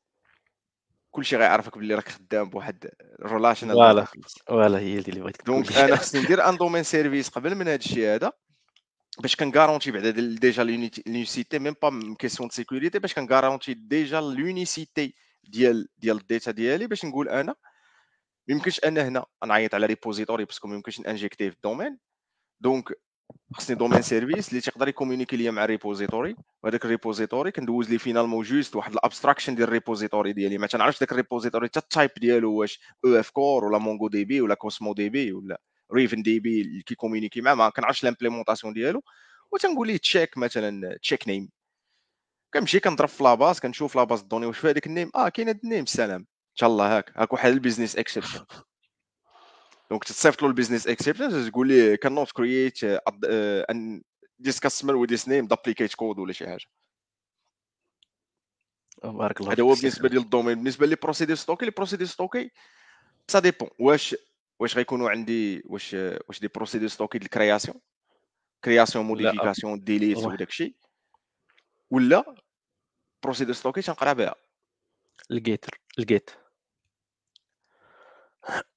كلشي غيعرفك باللي راك خدام بواحد ريلاشنال
فوالا،
داتابيس.
فوالا هي اللي بغيتك تقول
دونك
لي.
انا خصني ندير ان دومين سيرفيس قبل من هذا الشيء هذا باش كنغارونتي بعدا ديجا لونيسيتي ميم با كيسيون دو سيكوريتي، باش كنغارونتي ديجا لونيسيتي ديال الداتا ديالي. باش نقول انا ما يمكنش انا هنا نعيط على ريبوزيتوري باسكو ما يمكنش انجيكتيه في الدومين. دونك خصني دومين سيرفيس اللي تيقدر يكومونيكي ليا مع الريبوزيتوري. وهذاك الريبوزيتوري كندوز ليه فينالمون جوست واحد الابستراكشن ديال الريبوزيتوري ديالي. ما تنعرفش داك الريبوزيتوري حتى التايب ديالو واش او اف كور ولا مونغو دي بي ولا كوسمو دي بي ولا ريفن دي بي اللي كيكومونيكي معاه. ما كنعرفش لامبليمونطاسيون ديالو. وتنقول ليه تشيك مثلا تشيك نيم. كنمشي كنضرب في لاباس كنشوف لاباس دوني واش فيها هذاك النيم. كاين هذا النيم السلام ان شاء الله. هاك واحد البيزنس اكسبشن. دونك تصيفط له البيزنس اكسبشن تقول ليه كان نوت كرييت ان this customer with this name duplicate code ولا شي حاجه.
بارك الله
هذا
فيك
هو
السي
بالنسبه
خالد.
ديال الدومين. بالنسبه لي بروسيدي ستوكي، لي بروسيدي ستوكي سا ديبون واش غيكونوا عندي واش دي بروسيدي ستوكي ديال كرياسيون
لا،
موديفيكاسيون ديليت
واه،
وداك الشيء، ولا بروسيدي ستوكي تنقرا بها.
الجيت.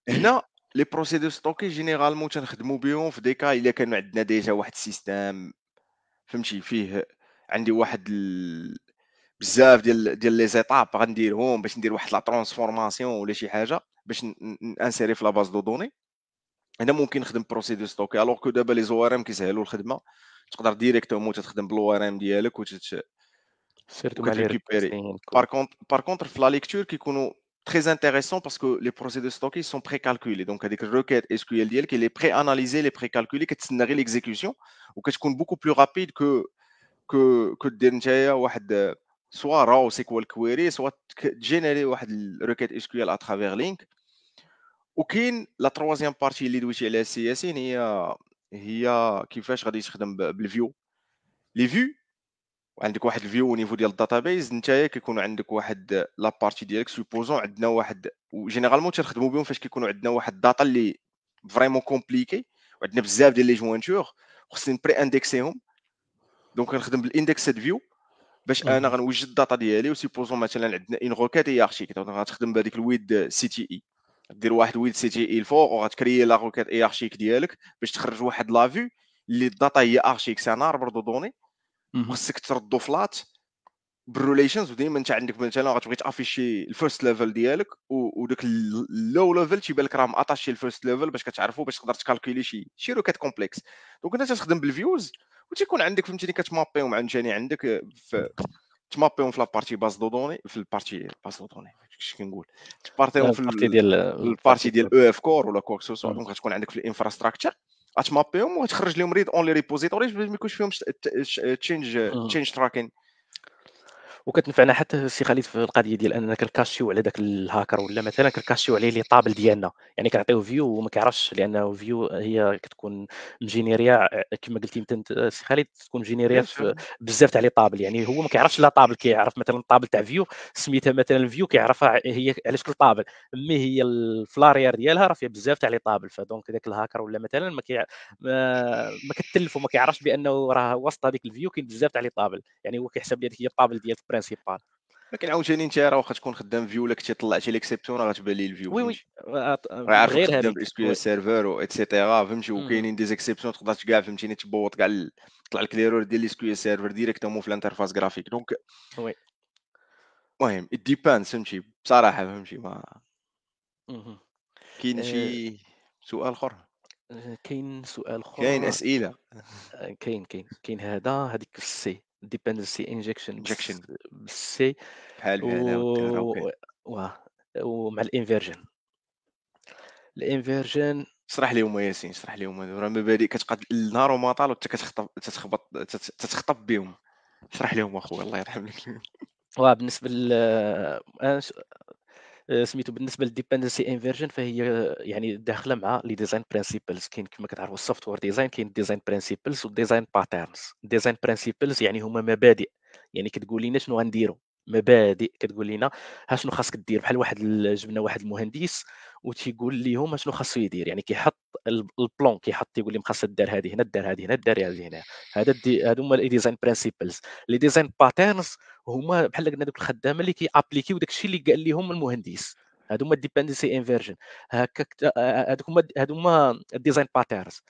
هنا لي بروسيدي ستوكي جينيرالمون تنخدموا بهم في ديكا الا كان عندنا ديجا واحد السيستم فهمتي فيه عندي واحد بزاف ديال لي زيتاب غنديرهم باش ندير واحد لا ترانسفورماسيون ولا شي حاجه باش انسيري في لا باز دو دوني. هنا ممكن نخدم بروسيدور ستوكي. الوغ كو دابا لي زو ار ام كيسهلوا الخدمه. تقدر ديريكتومون تخدم بالاو ار ام ديالك
سيرتو مع لي
وكتريكوبيري.
ريكويستين كود.
par contre في لا ليكتور كيكونوا très intéressant parce que les procédures stockées sont pré-calculés. Donc هذيك الريكيت اس كيو ال ديالك اللي بري اناليزي لي بري كالكولي كتسنى غير ليكزيكسيون وكتكون بوكو بلو رابيد كو دير نتايا واحد سوا راو سيكوال كويري سوا تجينيري واحد الريكيت اس كيو ال اترافير لينك. وكاين لا تروازيام بارتي اللي دويتي عليها السي ياسين هي كيفاش غادي تخدم بالفيو. لي فيو وعندك واحد الفيو او نيفو ديال الداتابيز. نتايا كيكون عندك واحد لا بارتي ديالك سوبوزون عندنا واحد، وجينيرالمون تنخدموا بهم فاش كيكونوا عندنا واحد الداتا اللي فريمون كومبليكي وعندنا بزاف ديال لي جوانتور خصني بري اندكسيهم. دونك كنخدم بالاندكسد فيو باش انا
اهم.
غنوجد الداتا ديالي. وسيبوزون مثلا عندنا ان روكيت هيرارشيك، دونك غتخدم بهذيك الويد سي تي اي، دير واحد ويد سي تي اي الفوق وغتكري لا روكيت هيرارشيك ديالك باش تخرج واحد لا فيو اللي الداتا هي ارشيك سي ان اربر دو دوني
اهم.
وخصك تردو فلات بالريليشنز. وديما انت عندك مثلا غتبغي تافيشي الفيرست ليفل ديالك وداك اللو ليفل تيبان لك راه ماتاشي الفيرست ليفل باش كتعرفوا باش تقدر تكالكولي شي روكيت كومبلكس. دونك انت تخدم بالفيوز وتيكون عندك فهمتيني كتمابيهم عاوتاني عندك في تمابيهم في لابارتي باز دو دوني، في البارتي باز دو دوني اش كنقول، تبارتيهم في
البارتي ديال
البارتي
البارتي
ديال
كود.
او اف كور ولا كوك سو سوا.
إمم.
دونك غتكون عندك في الانفراستراكشر غتمابيهم وتخرج لهم ريد اونلي ريبوزيتوريز باش ما يكونش فيهم
إمم.
تشينج تراكين.
وكتنفعنا حتى السي خالد في القضيه ديال اننا كنكاشيو على داك الهاكر ولا مثلا كنكاشيو عليه لي طابل ديالنا، يعني كنعطيوه فيو وما كيعرفش لانه فيو هي كتكون مجينيريا كما قلتي انت السي خالد تكون مجينيريا
بيان
في
سور.
بزاف تاع لي طابل، يعني هو ما كيعرفش لا طابل كيعرف مثلا الطابل تاع فيو سميتها مثلا فيو كيعرفها هي علاش كل طابل، مي هي الفلارير ديالها راه فيها بزاف تاع لي طابل، فدونك داك الهاكر ولا مثلا ما كتلفو ما كيعرفش بانه راه وسط هذيك الفيو كاين بزاف تاع لي طابل، يعني هو كيحسب لي هذيك هي الطابل ديالك برينسيبال.
لكن عاوتاني انت راه واخا تكون خدام فيو، ولا كنتي طلعتي ليكسيبسيون راه غتبان ليه الفيو
وي، وي،
فهمتي. غيعرفك
غير
خدام
هذيك،
باس كيو
وي.
اس سيرفر و ايتترا فهمتي.
اهم.
وكاينين دي زيكسيبسيون تقدر كاع فهمتيني تبوط كاع طلع لك ليرور ديال لي سكيو اس سيرفر ديريكتومون في الانترفاس جرافيك. دونك
وي.
المهم ات ديباندز فهمتي بصراحه فهمتي. ما
اهم.
كاين شي
آآ
سؤال اخر؟
كاين سؤال
كاين
آخر.
اسئله؟
كاين هذيك السي dependency injection
انجكشن
بالسي
بحال
و
بحال وكان وكان.
واه ومع الinversion. الinversion
اشرح لهم ياسين، اشرح لهم هادو راه مبادئ كتقاد النهار وما طال وانت كتخطب تتخبط تتخطب بهم. اشرح لهم اخويا الله يرحم لك.
بالنسبة أنا سميتو بالنسبة للdependency inversion فهي يعني داخلة مع les design principles. كاين كما كتعرفوا الsoftware design كاين design principles وdesign patterns. design principles يعني هما مبادئ، يعني كتقول لنا شنو غنديروا، مبادئ كتقول لنا شنو خاصك دير، بحال جبنا واحد المهندس وتيقول ليهم شنو خاصو يدير، يعني كيحط البلان كيحط يقول لهم خاصها دار هذه هنا، دار هذه هنا، دار هذه هنا. هادو هما les design principles. les design patterns هما بحال قلنا دوك الخدامه اللي كيابليكيو داك الشيء اللي قال لهم المهندس. هادو هما الديبندنسي انفيرجن. هكاك هادو هما الديزاين باترنز.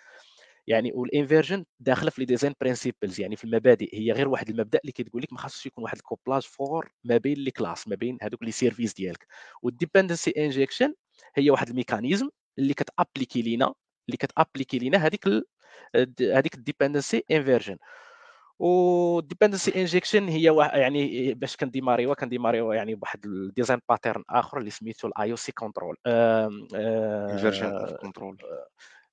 يعني والانفيرجن داخله في لي ديزاين برينسيبلز، يعني في المبادئ هي غير واحد المبدا اللي كتقول لك ما خاصش يكون واحد الكوبلاج فور ما بين لي كلاس ما بين هذوك لي سيرفيس ديالك. والديبندنسي انجكشن هي واحد الميكانيزم اللي كتابليكي لينا هذيك الديبندنسي انفيرجن. والديبندنسي انجكشن هي يعني باش كنديماريو يعني بواحد الديزاين باترن اخر اللي سميتو الاي او سي كنترول.
انفيرجن اوف كنترول.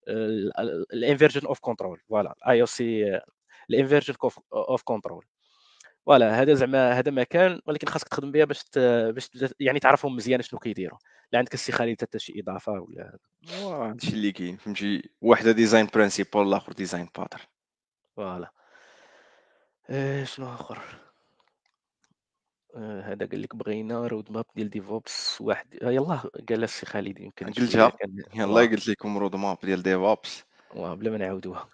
الانفيرجن اوف كنترول فوالا اي او سي. الانفيرجن اوف كنترول فوالا هذا زعما هذا مكان، ولكن خاصك تخدم بها يعني تعرفهم مزيان شنو كيديروا. لا عندك السي خالد حتى شي اضافه ولا؟
هادشي اللي كاين فهمتي. واحده ديزاين برينسيبل الاخر ديزاين باتر.
فوالا. شنو اخر؟ هذا قال لك بغينا رود ماب ديال ديفوبس واحد يلاه قال السي خالد يمكن شويه
قلتها
كان
يلا قلت لكم رود ماب ديال ديفوبس.
بلا ما نعاودوها.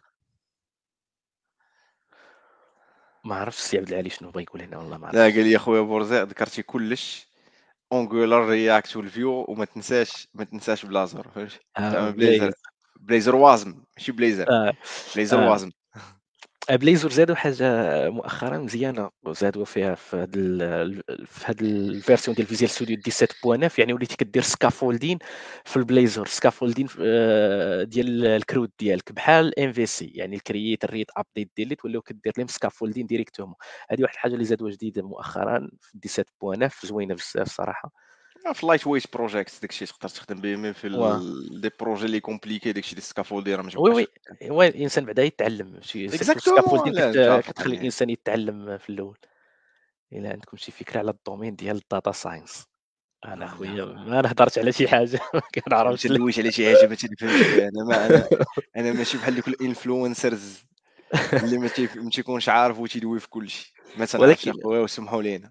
ما عرفتش السي عبد العالي شنو بغا يقول هنا والله ما
لا
عرفتش.
قال لي اخويا بورزيق ذكرتي كلش، اونجولار رياكت والفيو وما تنساش ما تنساش بلازر فهمتي. زعما بليزر،
بلايز.
بليزر وازم ماشي بليزر،
آه.
بليزر
آه.
وازم.
بلايزر زادوا حاجه مؤخرا مزيانه وزادوا فيها في هاد الفيرسيون ديال فيزيال ستوديو 17.9، يعني وليتي كدير سكافولدين في البلايزر سكافولدين ديال الكرود ديالك بحال ام في سي، يعني الكرييت الريد ابديت ديليت ولاو كدير لهم سكافولدين ديريكتومون. هذه واحد الحاجه اللي زادوها جديده مؤخرا في 17.9 زوينه بزاف صراحه.
في لايت ويت بروجيكت داكشي تقدر تخدم به ميم في
واه
دي بروجي لي كومبليكي. داكشي ديال السكافولدي راه ما
وي
تبقاش.
وي. وي الانسان بعدا يتعلم شي سيرتو
اكزاكتومون.
السكافولدين
لا انت
كتخلي
عارفني.
الانسان يتعلم في الاول. الا عندكم شي فكره على الدومين ديال الداتا ساينس، انا
لا
خويا ما هضرت على شي حاجه ما
ما
كنعرفش
تلويش على شي حاجه ما تنفهمش فيها. انا ما انا ماشي بحال دوك الانفلونسرز اللي ما تيكونش عارف وتيدوي في كلشي، ما تنعرفش
ولكن
اخويا وسمحوا لينا.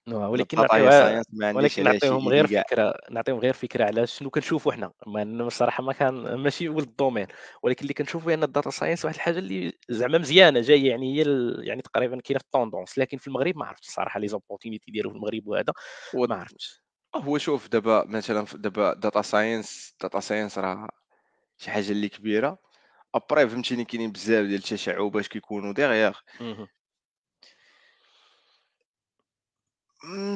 حنا
ولكن
الداتا هي
نعطيوها
ساينس ما عنديش
ولكن
عليها شي
نعطيهم
ايدي
غير
كاع.
فكرة نعطيهم غير فكرة على شنو كنشوفوا حنا، مع إنه الصراحة ما كان ماشي ولد الدومين، ولكن اللي كنشوفوا هي أن الdata science واحد الحاجة اللي زعما مزيانة جاية، يعني هي يعني تقريبا كاينة في الtendance، لكن في المغرب ما عرفتش الصراحة لي زوبورتينيتي ديالو في المغرب وهذا
هو
ما عرفتش.
شوف دابا مثلا دابا داتا ساينس راه شي حاجه اللي كبيره. ابري فهمتيني كاينين بزاف ديال التشعبات كيكونوا ديغيغ.
اهم.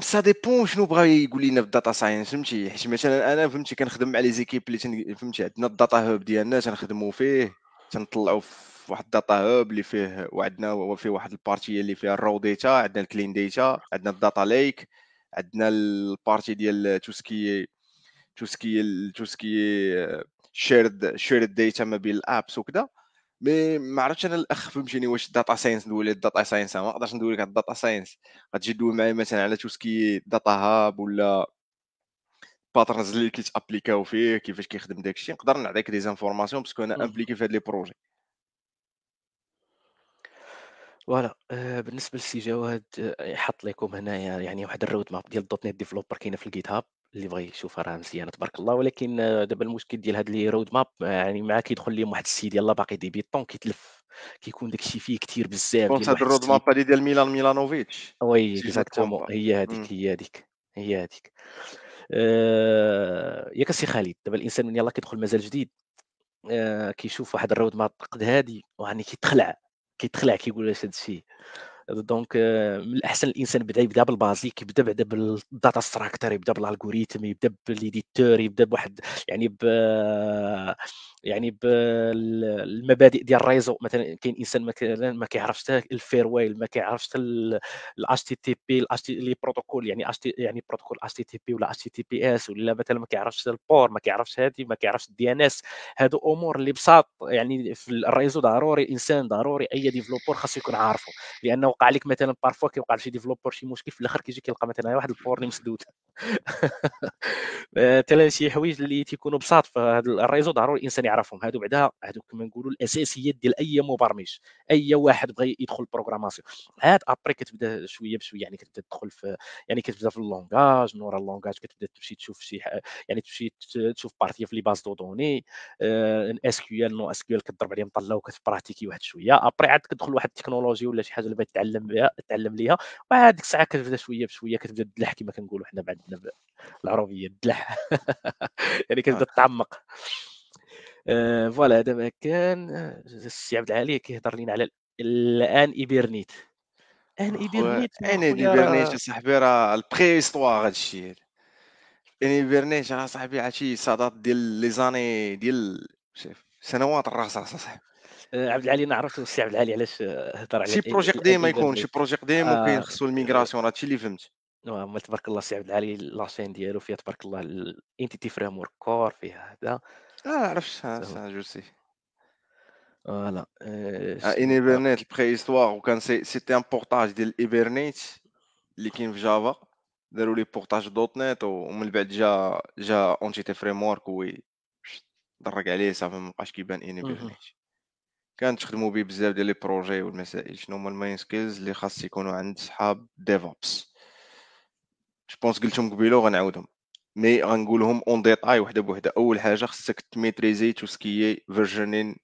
سا ديبون شنو بغا يقول لينا في الداتا ساينس، فهمتي؟ حيت مثلا انا فهمتي كنخدم مع لي زيكيب اللي فهمتي عندنا الداتا هاب ديالنا تنخدموا فيه، تنطلعوا في واحد الداتا هاب اللي فيه، وعندنا فيه واحد البارتي اللي فيها الرو ديتا، عندنا الكلين ديتا، عندنا الداتا ليك، عندنا البارتي ديال تو سكي شيرد ديتا ما بين الابس وكذا. مي ما عرفتش انا الاخ فهمتيني واش داتا ساينس ندوي لك داتا ساينس، ما نقدرش ندوي لك على الداتا ساينس. غتجي تدوي معايا مثلا على توسكي داتا هاب ولا باترنز اللي كيتابليكاو فيه كيفاش كيخدم داكشي، نقدر نعطيك دي زانفورماسيون باسكو انا
اهم.
امبليكي في هاد لي بروجي.
فوالا بالنسبة للسي جواد، يحط لكم هنايا يعني واحد الroad map ديال الdot net developer كاينة في الGitHub، اللي بغى يشوفها راه مزيانة تبارك الله، ولكن دابا المشكل ديال هاد لي road map يعني مع كيدخل ليهم واحد السيد يلاه باقي ديبيطون كيتلف، كيكون داك الشيء فيه كتير بزاف
بونس
ديال
هاد
واحد
الرود
السيد.
ماب هادي ديال ميلان ميلانوفيتش،
وي
سي جو مي ترومب
اكزاكتومون،
با.
هي هذيك هي هذيك هي هذيك. ياك السي خالد، دابا الانسان من يلاه كيدخل مجال جديد، كيشوف واحد الroad map قد هادي ويعني كيتخلع كيقول واش هاد الشيء. دونك من الأحسن الإنسان يبدا بالبازيك، يبدا بعدا بالdata structure، يبدا بالalgorithm، يبدا بالeditor، يبدا بواحد يعني يعني المبادئ ديال الريزو. مثلًا كاين إنسان مثلًا ما كيعرفش حتى الfirewall، ما كيعرفش حتى الHTTP لي بروتوكول، يعني يعني بروتوكول HTTP ولا HTTPS، ولا مثلًا ما كيعرفش الPOR، ما كيعرفش هادي، ما كيعرفش الDNS. هادو أمور اللي بساط يعني في الريزو، ضروري الإنسان، ضروري أي ديفلوبر خاصو يكون عارفه. لانه وقع لك مثلا بارفوا كيوقع لشي ديفلوبر شي مشكل في الاخر كيجي كيلقى مثلا واحد البورني مسدود. مثلا شي حوايج اللي تيكونوا بساط في هذا الريزو ضروري الانسان يعرفهم. هادو بعدا هادو كما نقولوا الاساسيات ديال اي مبرمج، اي واحد بغى يدخل بروغراماسيون. عاد ابري كتبدا شويه بشويه، يعني كتبدا تدخل في، يعني كتبدا في اللونغاج، من ورا اللونغاج كتبدا تمشي تشوف يعني تمشي تشوف بارتي في لي باز دو دوني، اس كيو ال نو اس كيو ال كضرب عليهم طله وكتبراتيكي واحد شويه. ابري عاد كتدخل واحد التكنولوجي ولا شي حاجه اللي بغيت تتعلم ليها، وعاد ديك الساعه كتبدا شويه بشويه كتبدا تدلح كما كنقولوا حنا بعدنا بالعربيه الدلح. يعني كتبدا تتعمق. فوالا هذا ما كان. السي عبد العالي كيهضر لينا على الان ايبرنيت. ان
اخويا
ايبرنيت
عيني دي
اخويا
بيرنيش
راه
اصاحبي راه البري استوار هادشي. يعني بيرنيش راه صاحبي عرفتي صادات ديال لي زاني ديال سنوات الرصاص اصاحبي.
عبد العالي انا عرفت السي عبد العالي علاش هضر على
شي بروجي
الان
قديم ما يكون شي
ايبرنيت.
بروجي قديم وكاين
آه،
خصو الميغراسيون، هادشي اللي فهمت.
ما تبارك الله السي عبد العالي لاشين ديالو فيها تبارك الله الانتيتي فريم ورك كور فيها هذا.
عرفت
حتى هو.
سا جو سي.
فوالا
ان
شنو
ايبرنيت البري استوار وكان سيتي ان بورتاج ديال ايبرنيت اللي كاين في جافا. داروا لي بورتاج دوت نت ومن بعد جا اونتيتي فريم ورك وي درك عليه صافي مابقاش كيبان ان
اهم.
ايبرنيت. كنتخدموا به بزاف ديال لي بروجي والمسائل. شنو هما المين سكيلز اللي خاص يكونوا عند صحاب ديفوبس؟ جو بونس قلتهم قبيله وغنعاودهم، مي غنقولهم اون ديتاي وحده بوحده. اول حاجه خصك تميتريزي تو سكيي فيرجنين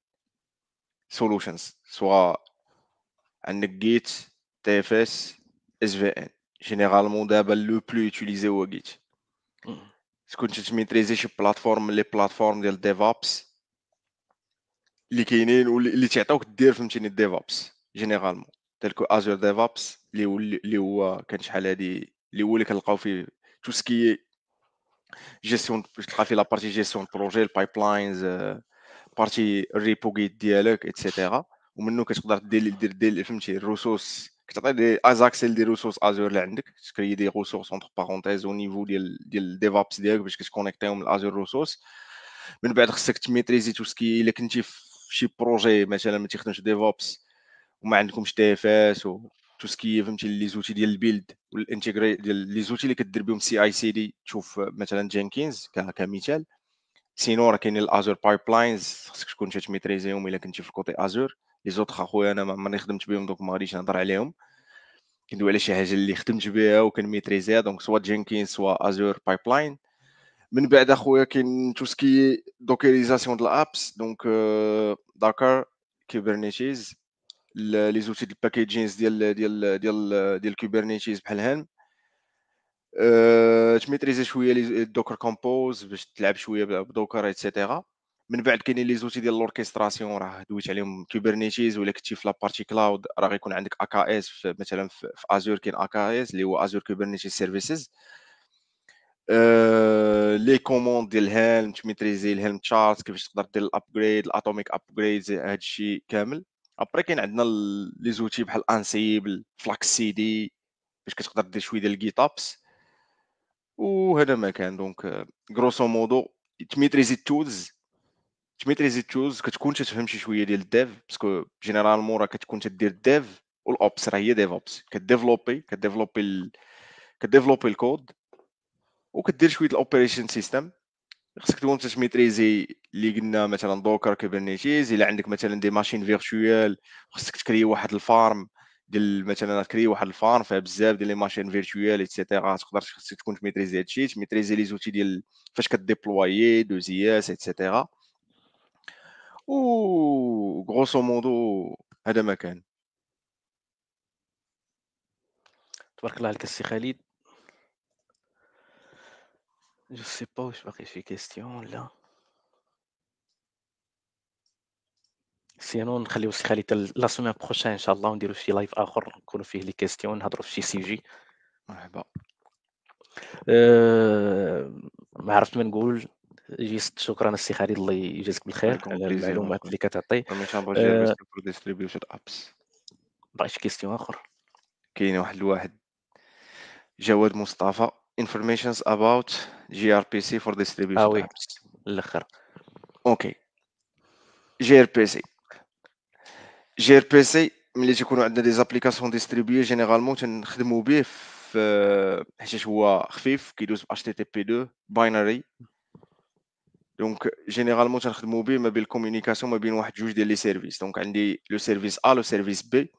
سولوشنز، سوا عندك جيت، تي اف اس، اس في ان. جينيرالمون دابا لو بلو يوتيليزي هو جيت.
اهم.
تكون تميتريزي شي بلاتفورم من لي بلاتفورم ديال ديفوبس اللي كاينين واللي تعطيوك دير فهمتيني الديفوبس جينيرالمون، تلكو ازور ديفوبس اللي هو كان شحال هادي اللي هو اللي كنلقاو فيه تو سكي جيستيون، تلقى فيه لا بارتي جيستيون بروجي، البايبلاينز، بارتي الريبو جيت ديالك ايتترا. ومنو كتقدر دير فهمتي الريسورس، كتعطي دي ازاكسيل دي ريسورس ازور اللي عندك، تكري دي ريسورس اونتر بارونتيز او نيفو ديال الديفوبس ديالك باش كتكونيكتيهم من الازور ريسورس. من بعد خصك تميتريزي تو سكي الا كنتي في شي بروجي مثلا ما تيخدمش ديفوبس وما عندكمش تي اف اس و تو سكي فهمتي لي زوتي ديال البيلد والانتيغري ديال لي زوتي اللي كدير بهم سي اي سي دي. تشوف مثلا جينكينز كمثال. سينو راه كاينين الازور بايبلاينز خصك تكون تميتريزيهم الا كنتي في الكوتي ازور. لي زوطخ اخويا انا ما عمرني خدمت بهم دونك ما غاديش نهضر عليهم. كندوي على شي حاجه اللي خدمت بها وكنميتريزيها دونك سوا جينكين سوا ازور بايبلاين. من بعد اخويا كاين تو سكي دوكيريزاسيون د الابس دونك داكر كوبرنيتيز لي زوتي د الباكيجينز ديال كوبرنيتيز بحال هان. تميتريزي شويه لي دوكر كومبوز باش تلعب شويه بدوكر ايتترا. من بعد كاينين لي زوتي ديال لوركستراسيون راه دويت عليهم كوبرنيتيز، ولا كنتي في لابارتي كلاود راه غيكون عندك اك اس مثلا في ازور كاين اك اس اللي هو ازور كوبرنيتيز سيرفيسز. لي كوموند ديال الهيلم تميتريزي الهيلم تشارت كيفاش تقدر دير الابجريد الاتوميك ابجريد هادشي كامل. ابري كاين عندنا لي زوتي بحال انسيبل فلاكس سي دي باش كتقدر دير شويه ديال الجيت ابس. وهذا ما كان دونك غروسو مودو تميتريزي التولز. تميتريزي التولز كتكون تفهم شي شويه ديال الديف باسكو جينيرالمون راه كتكون تدير الديف والاوبس راه هي ديف اوبس كديفلوبي الكود وكدير شويه الاوبريشن سيستم. خصك تكون تميتريزي اللي قلنا مثلا دوكر كوبرنيتيز. الا عندك مثلا دي ماشين فيرتوال خصك تكري واحد الفارم ديال مثلا تكري واحد الفارم فيها بزاف ديال لي ماشين فيرتوال ايتترا تقدر خصك تكون تميتريزي هادشي تميتريزي لي زوتي ديال فاش كديبلويي دو زي اس ايتترا. و غروسو مودو هذا ما كان.
تبارك الله عليك السي خالد. جو سي با واش باقي شي كيستيون ولا سينو نخليو السي خالد لا سيمين بروشين ان شاء الله ونديرو شي لايف اخر نكونوا فيه لي كيستيون نهضروا في شي سيجي.
مرحبا.
ما عرفت ما نقول. جيست شكرا السي خالد الله يجازيك بالخير
عليكم
على
بليزير
المعلومات
اخويا.
اللي كتعطي.
permission با جي ار بي
أه،
سي for distributed apps.
باغي شي كيستيون اخر.
كاين واحد الواحد جواد مصطفى informations about gRPC for
اه
distributed
وي
apps.
الاخر.
اوكي gRPC gRPC ملي تيكونوا عندنا دي زابليكاسيون ديستريبيي جينيرالمون تنخدموا به في حيت هو خفيف كيدوز ب HTTP2 باينري. دونك جينيرالمون تنخدموا به ما بين الكومونيكاسيون ما بين واحد جوج ديال لي سيرفيس. دونك عندي لو سيرفيس ا لو سيرفيس بي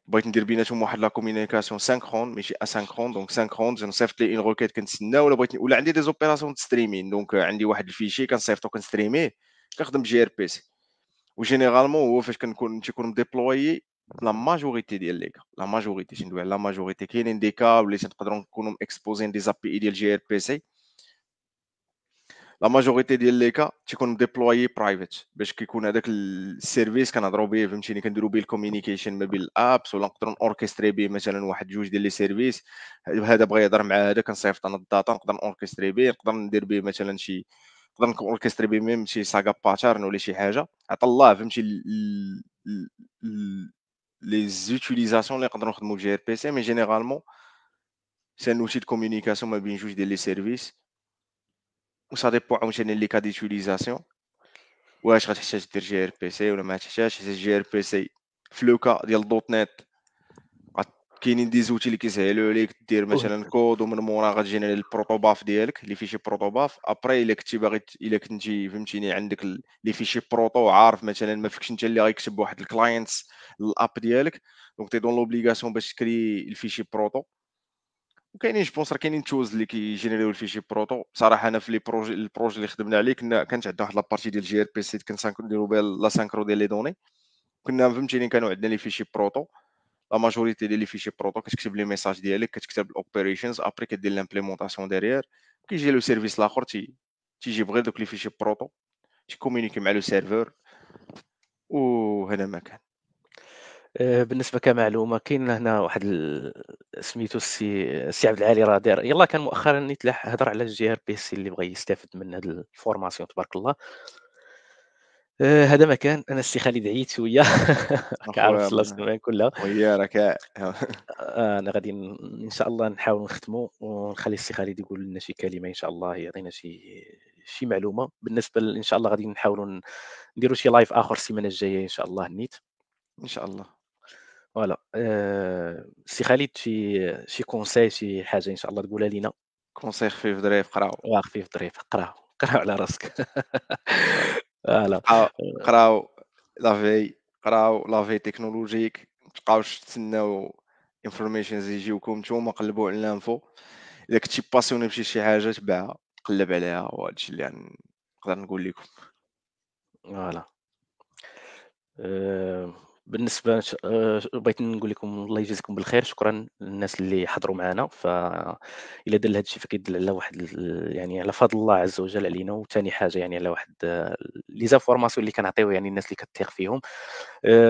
بغيت ندير بيناتهم واحد لا كومونيكاسيون سانكرون ماشي اسانكرون. دونك سانكرون تنصيفط ليه اون روكيت كنتسنى ولا بغيت ولا عندي دي زوبيراسيون ستريمين. دونك عندي واحد الفيشي كنصيفطو كنستريميه كنخدم بجي ار بي سي. وجينيرالمون هو فاش كنكون تيكون مديبلويي لا ماجوريتي ديال لي كا لا ماجوريتي تندوي على لا ماجوريتي كاينين دي كا اللي تنقدروا نكونوا اكسبوزين دي زابي اي ديال جي ار بي سي. لا ماجوريتي ديال لي كا تيكون ديبلويي برايفت باش كيكون هذاك السيرفيس كنهضروا به فهمتيني كنديروا به الكوميونيكيشن ما بين الابس ولا نقدروا اوركستري به مثلا واحد جوج ديال لي سيرفيس. هذا بغى يهضر مع هذا كنصيفط انا الداتا نقدر اوركستري به نقدر ندير به مثلا شي نقدر اوركستري به ميم شي ساغا باترن ولا شي حاجه عطا الله فهمتي لي زوتيليزاسيون اللي نقدروا نخدموا بجي ار بي سي. مي جينيرالمون سي ان اوتي دو كوميونيكاسيون ما بين جوج ديال لي سيرفيس و سا ديبون عاوتاني لي كا ديتيليزاسيون واش غتحتاج دير جي ار بي سي ولا ما تحتاجش. حيت جي ار بي سي في لوكا ديال دوت نت كاينين دي زوتي اللي كيسهلوا عليك دير
وي
مثلا كود ومن مورا غتجينيري البروتوباف ديالك اللي فيه شي بروتوباف. ابري الا كنتي باغي الا كنتي فهمتيني عندك اللي فيه شي بروتو عارف مثلا ما فيكش انت اللي غيكتب واحد الكلاينتس للاب ديالك دونك تي دون لوبليغاسيون باش تكري الفيشي بروتو. وكاينين جو بونس راه كاينين تولز اللي كيجينيريو الفيشي بروتو. بصراحه انا في لي بروجي البروجي اللي خدمنا عليه كانت عندنا واحد لابارتي ديال جي ار بي سي كنديروا بها لا سانكرو ديال لي دوني. كنا فهمتيني كانوا عندنا لي فيشي بروتو لا ماجوريتي ديال لي فيشي بروتو كتكتب لي ميساج ديالك كتكتب الاوبريشنز ابري كدير لامبليمونطاسيون ديريير كيجي له سيرفيس الاخر تيجيب غير دوك لي فيشي بروتو تيكومونيكي مع لو سيرفور. وهذا ما كان.
بالنسبه كمعلومه كاين هنا واحد سميتو السي عبد العالي راه داير يلاه كان مؤخرا نيت هضر على الجي ار بي سي اللي بغى يستافد من هذه الفورماسيون تبارك الله. هذا ما كان. انا السي خالد عييت شويه راك
اخويا
عارف لا سيمين كلها.
ويا راك
انا غادي ان شاء الله نحاول نختموا ونخلي السي خالد يقول لنا شي كلمه ان شاء الله يعطينا شي معلومه بالنسبه ان شاء الله غادي نحاولوا نديروا شي لايف اخر السيمانه الجايه ان شاء الله نيت.
ان شاء الله.
فوالا السي خالد شي كونساي شي حاجه ان شاء الله تقولها لينا.
كونساي خفيف ظريف قراو.
خفيف ظريف قراو على راسك. فوالا.
قراو قراو لافي قراو لافي تكنولوجيك، ما تبقاوش تسناو انفورميشنز يجيوكم نتوما، قلبوا على الانفو. الا كنتي باسيوني بشي حاجه تبعها، قلب عليها، وهذا الشيء اللي نقدر نقول لكم.
فوالا. آآ بالنسبة بغيت نقول لكم الله يجازيكم بالخير، شكرًا للناس اللي حضروا معنا، إلا دار هذا الشيء فكيدل على واحد يعني على فضل الله عز وجل علينا، وثاني حاجة يعني على واحد لي زانفورماسيون اللي كنعطيو يعني الناس اللي كتثيق فيهم.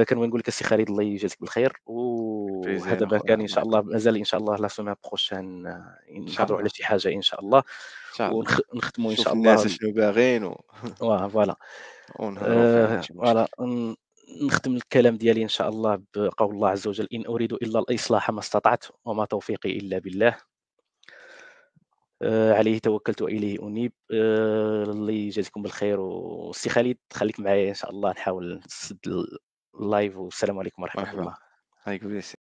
كنبغي نقول لك السي خالد الله يجازيك بالخير،
بليزير
وهذا ما
اخويا،
كان إن
الله
شاء الله
يعطيك.
مازال إن شاء الله لا سيمين بروشين
ان شاء
نهضروا على
الله،
شي حاجة إن شاء الله،
ان شاء الله.
نختموا إن
شوف
شاء
الناس
الله.
شنو باغين
فوالا.
ونهضروا فيها ماشي
فوالا
مشكل.
نختم الكلام ديالي إن شاء الله بقول الله عز وجل: "إن أريد إلا الإصلاح ما استطعت وما توفيقي إلا بالله، عليه توكلت وإليه أنيب." الله يجازيكم بالخير، والسي خالد خليك معايا إن شاء الله نحاول نسد اللايف، والسلام عليكم ورحمة
مرحبا،
الله.
هايك بليس.